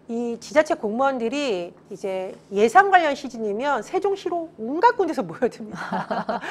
이 지자체 공무원들이 이제 예산 관련 시즌이면 세종시로 온갖 군데서 모여듭니다.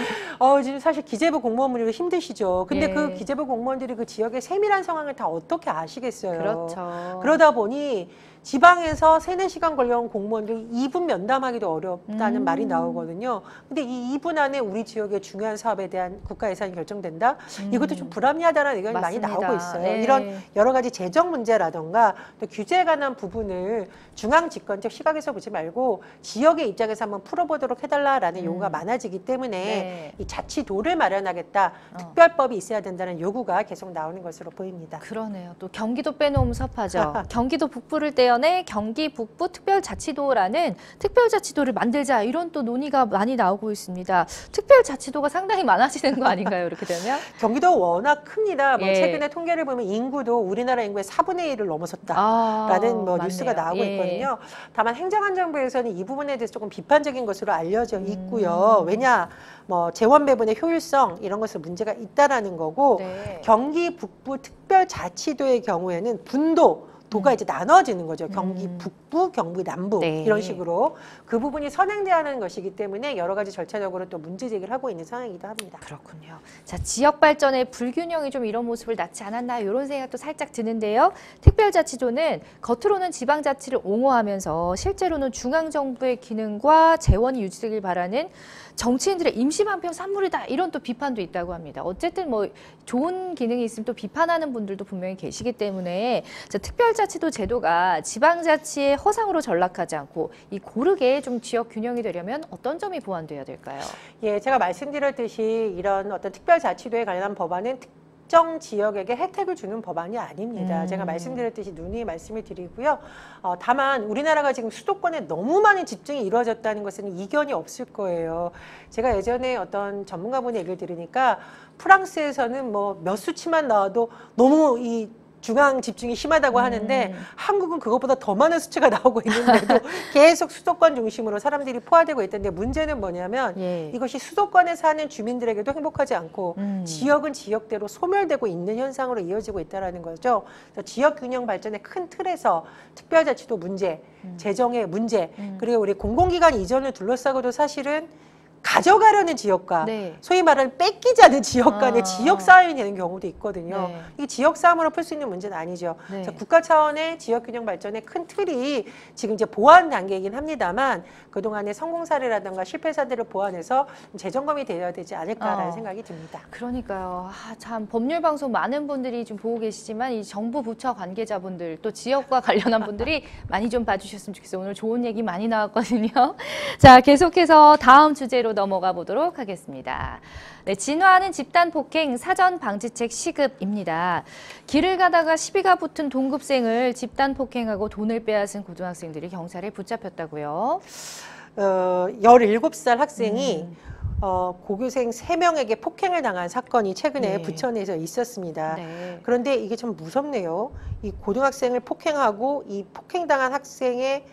지금 사실 기재부 공무원분들도 힘드시죠. 근데 예. 그 기재부 공무원들이 그 지역의 세밀한 상황을 다 어떻게 아시겠어요. 그렇죠. 그러다 보니 지방에서 3-4시간 걸려온 공무원들이 2분 면담하기도 어렵다는 말이 나오거든요. 근데 이 2분 안에 우리 지역의 중요한 사업에 대한 국가 예산이 결정된다? 이것도 좀 불합리하다는 의견이 맞습니다. 많이 나오고 있어요. 네. 이런 여러 가지 재정 문제라던가 또 규제에 관한 부분을 중앙 집권적 시각에서 보지 말고 지역의 입장에서 한번 풀어보도록 해달라라는 요구가 많아지기 때문에 네. 이 자치도를 마련하겠다, 특별법이 있어야 된다는 요구가 계속 나오는 것으로 보입니다. 그러네요. 또 경기도 빼놓으면 섭하죠. 경기도 북부를 떼어내 경기 북부 특별자치도라는 특별자치도를 만들자 이런 또 논의가 많이 나오고 있습니다. 특별자치도가 상당히 많아지는 거 아닌가요? 이렇게 되면? 경기도 워낙 큽니다. 뭐 예. 최근에 통계를 보면 인구도 우리나라 인구의 4분의 1을 넘어섰다라는 뭐 맞네요. 뉴스가 나오고 예. 있거든요. 다만 행정안전부에서는 이 부분에 대해서 조금 비판적인 것으로 알려져 있고요. 왜냐, 뭐 재원 배분의 효율성 이런 것에 문제가 있다라는 거고 네. 경기 북부 특별자치도의 경우에는 도가 이제 나눠지는 거죠. 경기 북부, 경기 남부 네. 이런 식으로 그 부분이 선행돼야 하는 것이기 때문에 여러 가지 절차적으로 또 문제 제기를 하고 있는 상황이기도 합니다. 그렇군요. 자, 지역 발전의 불균형이 좀 이런 모습을 낳지 않았나 이런 생각도 살짝 드는데요. 특별자치도는 겉으로는 지방자치를 옹호하면서 실제로는 중앙정부의 기능과 재원이 유지되길 바라는 정치인들의 임시 반편 산물이다 이런 또 비판도 있다고 합니다. 어쨌든 뭐 좋은 기능이 있으면 또 비판하는 분들도 분명히 계시기 때문에 자, 특별자치도 제도가 지방자치의 허상으로 전락하지 않고 이 고르게 좀 지역 균형이 되려면 어떤 점이 보완돼야 될까요? 예, 제가 말씀드렸듯이 이런 어떤 특별자치도에 관한 법안은 특정 지역에게 혜택을 주는 법안이 아닙니다. 제가 말씀드렸듯이 누누이 말씀을 드리고요. 다만 우리나라가 지금 수도권에 너무 많은 집중이 이루어졌다는 것은 이견이 없을 거예요. 제가 예전에 어떤 전문가분의 얘기를 들으니까 프랑스에서는 뭐 몇 수치만 나와도 너무 이 중앙 집중이 심하다고 하는데 한국은 그것보다 더 많은 수치가 나오고 있는데도 계속 수도권 중심으로 사람들이 포화되고 있던데 문제는 뭐냐면 예. 이것이 수도권에 사는 주민들에게도 행복하지 않고 지역은 지역대로 소멸되고 있는 현상으로 이어지고 있다는 거죠. 그래서 지역 균형 발전의 큰 틀에서 특별자치도 문제, 재정의 문제, 그리고 우리 공공기관 이전을 둘러싸고도 사실은 가져가려는 지역과 네. 소위 말하는 뺏기자는 지역 간의 지역 싸움이 되는 경우도 있거든요. 네. 이 지역 싸움으로 풀 수 있는 문제는 아니죠. 네. 그래서 국가 차원의 지역 균형 발전의 큰 틀이 지금 이제 보완 단계이긴 합니다만 그동안의 성공 사례라든가 실패 사례를 보완해서 재점검이 되어야 되지 않을까라는 생각이 듭니다. 그러니까요. 참 법률 방송 많은 분들이 좀 보고 계시지만 이 정부 부처 관계자분들 또 지역과 관련한 분들이 많이 좀 봐주셨으면 좋겠어요. 오늘 좋은 얘기 많이 나왔거든요. 자, 계속해서 다음 주제로 넘어가 보도록 하겠습니다. 네, 진화하는 집단 폭행 사전 방지책 시급입니다. 길을 가다가 시비가 붙은 동급생을 집단 폭행하고 돈을 빼앗은 고등학생들이 경찰에 붙잡혔다고요. 17살 학생이 고교생 3명에게 폭행을 당한 사건이 최근에 네. 부천에서 있었습니다. 네. 그런데 이게 참 무섭네요. 이 고등학생을 폭행하고 이 폭행당한 학생의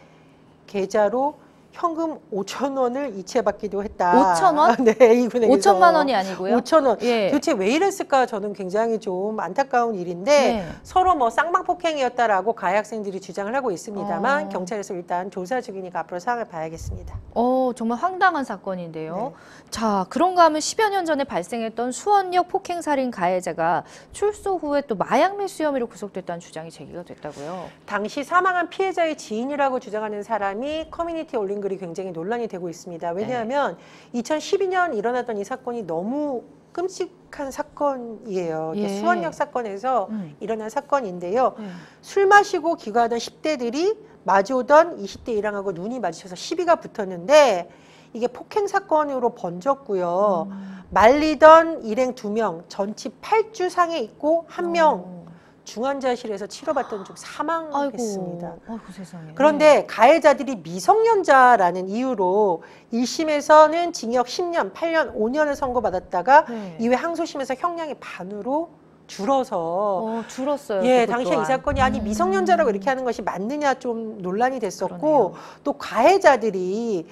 계좌로 현금 5,000원을 이체받기도 했다. 5,000원? 네, 이 금액에서 5천만 원이 아니고요. 5,000원. 예. 도대체 왜 이랬을까? 저는 굉장히 좀 안타까운 일인데 네. 서로 뭐 쌍방폭행이었다라고 가해 학생들이 주장을 하고 있습니다만 어. 경찰에서 일단 조사 중이니까 앞으로 상황을 봐야겠습니다. 정말 황당한 사건인데요. 네. 자, 그런가 하면 10여 년 전에 발생했던 수원역 폭행살인 가해자가 출소 후에 또 마약 매수 혐의로 구속됐다는 주장이 제기가 됐다고요. 당시 사망한 피해자의 지인이라고 주장하는 사람이 커뮤니티에 올린 글이 굉장히 논란이 되고 있습니다. 왜냐하면 2012년 일어났던 이 사건이 너무 끔찍한 사건이에요. 이게 예. 수원역 사건에서 일어난 사건인데요. 네. 술 마시고 귀가하던 10대들이 마주오던 20대 일행하고 눈이 마주쳐서 시비가 붙었는데 이게 폭행 사건으로 번졌고요. 말리던 일행 2명, 전치 8주상에 있고 1명 중환자실에서 치료받던 중 사망했습니다. 아이고 세상에. 그런데 가해자들이 미성년자라는 이유로 1심에서는 징역 10년, 8년, 5년을 선고받았다가 네. 이후에 항소심에서 형량이 반으로 줄어서 줄었어요. 예, 그것 당시에 이 또한. 사건이 아니 미성년자라고 이렇게 하는 것이 맞느냐 좀 논란이 됐었고 그러네요. 또 가해자들이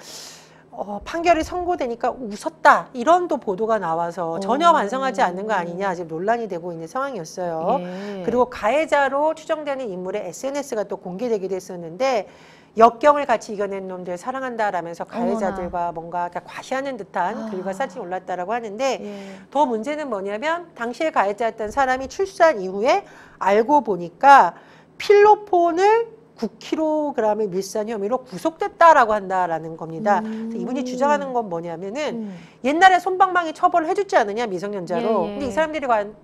판결이 선고되니까 웃었다 이런 또 보도가 나와서 전혀 반성하지 않는 거 아니냐 지금 논란이 되고 있는 상황이었어요. 예. 그리고 가해자로 추정되는 인물의 SNS가 또 공개되기도 했었는데 역경을 같이 이겨낸 놈들 사랑한다라면서 가해자들과 뭔가 과시하는 듯한 글과 사진이 올랐다라고 하는데 예. 더 문제는 뭐냐면 당시에 가해자였던 사람이 출소한 이후에 알고 보니까 필로폰을 9kg의 밀산 혐의로 구속됐다라고 한다라는 겁니다. 그래서 이분이 주장하는 건 뭐냐면은 옛날에 솜방망이 처벌을 해줬지 않느냐 미성년자로. 예, 예. 근데 이 사람들이 과연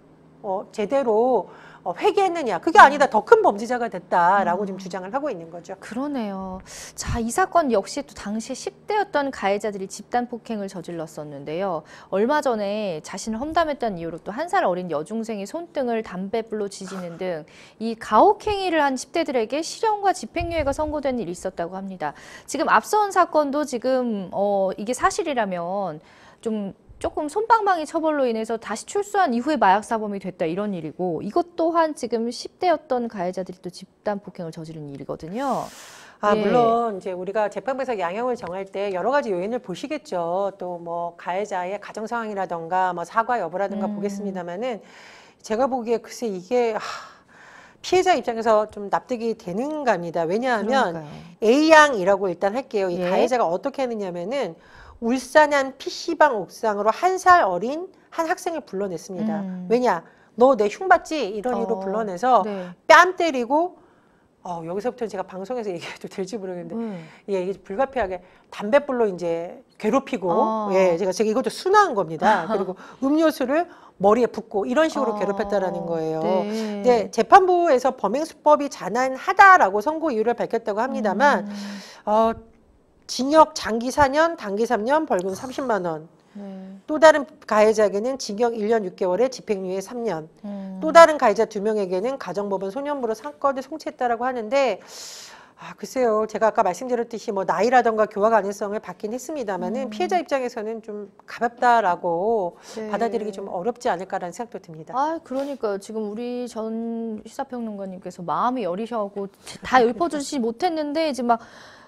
제대로 회개했느냐. 그게 아니다. 더 큰 범죄자가 됐다라고 지금 주장을 하고 있는 거죠. 그러네요. 자, 이 사건 역시 또 당시 10대였던 가해자들이 집단 폭행을 저질렀었는데요. 얼마 전에 자신을 험담했다는 이유로 또 1살 어린 여중생이 손등을 담뱃불로 지지는 등 이 가혹행위를 한 10대들에게 실형과 집행유예가 선고된 일이 있었다고 합니다. 지금 앞선 사건도 지금 이게 사실이라면 조금 솜방망이 처벌로 인해서 다시 출소한 이후에 마약 사범이 됐다 이런 일이고 이것 또한 지금 10대였던 가해자들이 또 집단 폭행을 저지른 일이거든요. 예. 물론 이제 우리가 재판부에서 양형을 정할 때 여러 가지 요인을 보시겠죠. 또 뭐 가해자의 가정 상황이라던가 뭐 사과 여부라든가 보겠습니다만은 제가 보기에 글쎄 이게 피해자 입장에서 좀 납득이 되는가 합니다. 왜냐하면 그러니까요. A양이라고 일단 할게요. 이 예. 가해자가 어떻게 했느냐면은 울산 한 PC방 옥상으로 1살 어린 한 학생을 불러냈습니다. 왜냐? 너 내 흉 봤지? 이런 이유로 불러내서 네. 뺨 때리고 여기서부터 제가 방송에서 얘기해도 될지 모르겠는데 예, 이게 불가피하게 담뱃불로 이제 괴롭히고 예, 제가 이것도 순화한 겁니다. 그리고 음료수를 머리에 붓고 이런 식으로 괴롭혔다라는 거예요. 네. 근데 재판부에서 범행수법이 잔인하다라고 선고 이유를 밝혔다고 합니다만 징역 장기 4년, 단기 3년, 벌금 30만 원. 네. 또 다른 가해자에게는 징역 1년 6개월에 집행유예 3년. 또 다른 가해자 2명에게는 가정법원 소년부로 사건을 송치했다라고 하는데 글쎄요. 제가 아까 말씀드렸듯이 뭐 나이라던가 교화 가능성을 받긴 했습니다만은 피해자 입장에서는 좀 가볍다라고 네. 받아들이기 좀 어렵지 않을까라는 생각도 듭니다. 그러니까요. 지금 우리 전 시사평론가님께서 마음이 여리셔갖고 다 읊어주지 못했는데 이제 막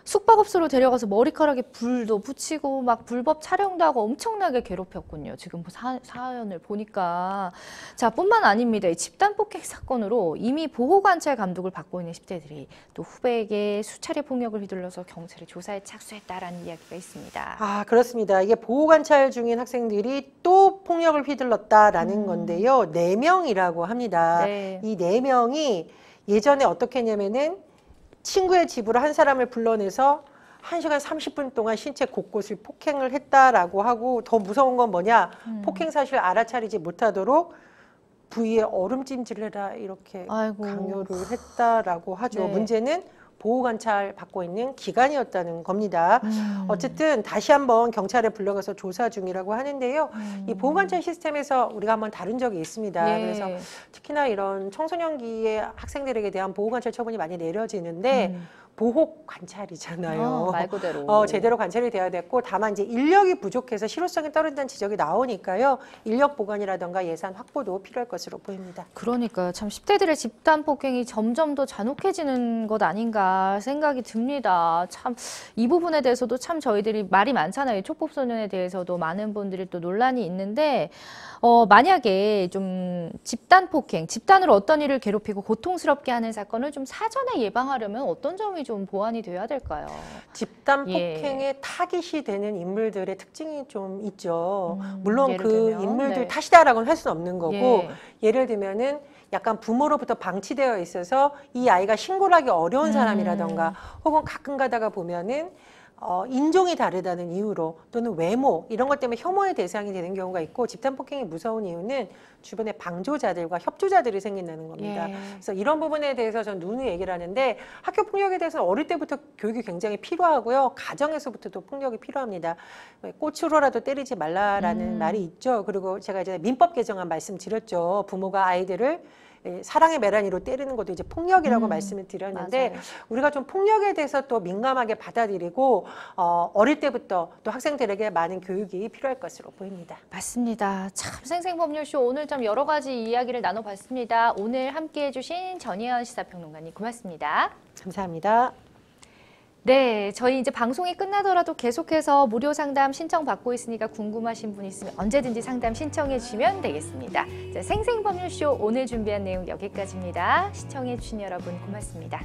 숙박업소로 데려가서 머리카락에 불도 붙이고 막 불법 촬영도 하고 엄청나게 괴롭혔군요. 지금 사연을 보니까. 자, 뿐만 아닙니다. 이 집단 폭행 사건으로 이미 보호관찰 감독을 받고 있는 10대들이 또 후배에게 수차례 폭력을 휘둘러서 경찰에 조사에 착수했다라는 이야기가 있습니다. 그렇습니다. 이게 보호관찰 중인 학생들이 또 폭력을 휘둘렀다라는 건데요. 4명이라고 합니다. 네. 이 4명이 예전에 어떻게 했냐면은 친구의 집으로 한 사람을 불러내서 1시간 30분 동안 신체 곳곳을 폭행을 했다라고 하고 더 무서운 건 뭐냐? 폭행 사실 알아차리지 못하도록 부위에 얼음찜질을 해라 이렇게 강요를 했다라고 하죠. 네. 문제는 보호관찰 받고 있는 기간이었다는 겁니다. 어쨌든 다시 한번 경찰에 불러가서 조사 중이라고 하는데요. 이 보호관찰 시스템에서 우리가 한번 다룬 적이 있습니다. 예. 그래서 특히나 이런 청소년기의 학생들에게 대한 보호관찰 처분이 많이 내려지는데 보호 관찰이잖아요. 말 그대로. 제대로 관찰이 돼야 됐고 다만 이제 인력이 부족해서 실효성이 떨어진다는 지적이 나오니까요. 인력 보강이라든가 예산 확보도 필요할 것으로 보입니다. 그러니까요. 참 10대들의 집단 폭행이 점점 더 잔혹해지는 것 아닌가 생각이 듭니다. 참 이 부분에 대해서도 참 저희들이 말이 많잖아요. 촉법소년에 대해서도 많은 분들이 또 논란이 있는데 만약에 좀 집단 폭행, 집단으로 어떤 일을 괴롭히고 고통스럽게 하는 사건을 좀 사전에 예방하려면 어떤 점이 좀 보완이 돼야 될까요? 집단 예. 폭행에 타깃이 되는 인물들의 특징이 좀 있죠. 물론 예를 그 들면, 인물들 네. 탓이다라고는 할 수는 없는 거고 예. 예를 들면은 약간 부모로부터 방치되어 있어서 이 아이가 신고를 하기 어려운 사람이라던가 혹은 가끔 가다가 보면은 인종이 다르다는 이유로 또는 외모 이런 것 때문에 혐오의 대상이 되는 경우가 있고 집단 폭행이 무서운 이유는 주변에 방조자들과 협조자들이 생긴다는 겁니다. 예. 그래서 이런 부분에 대해서 전 누누이 얘기를 하는데 학교 폭력에 대해서는 어릴 때부터 교육이 굉장히 필요하고요. 가정에서부터도 폭력이 필요합니다. 꽃으로라도 때리지 말라라는 말이 있죠. 그리고 제가 이제 민법 개정안 말씀드렸죠. 부모가 아이들을 사랑의 메라니로 때리는 것도 이제 폭력이라고 말씀을 드렸는데 맞아요. 우리가 좀 폭력에 대해서 또 민감하게 받아들이고 어릴 때부터 또 학생들에게 많은 교육이 필요할 것으로 보입니다. 맞습니다. 참 생생법률쇼 오늘 좀 여러 가지 이야기를 나눠봤습니다. 오늘 함께해 주신 전혜연 시사평론가님 고맙습니다. 감사합니다. 네, 저희 이제 방송이 끝나더라도 계속해서 무료 상담 신청받고 있으니까 궁금하신 분 있으면 언제든지 상담 신청해 주시면 되겠습니다. 자, 생생법률쇼 오늘 준비한 내용 여기까지입니다. 시청해 주신 여러분 고맙습니다.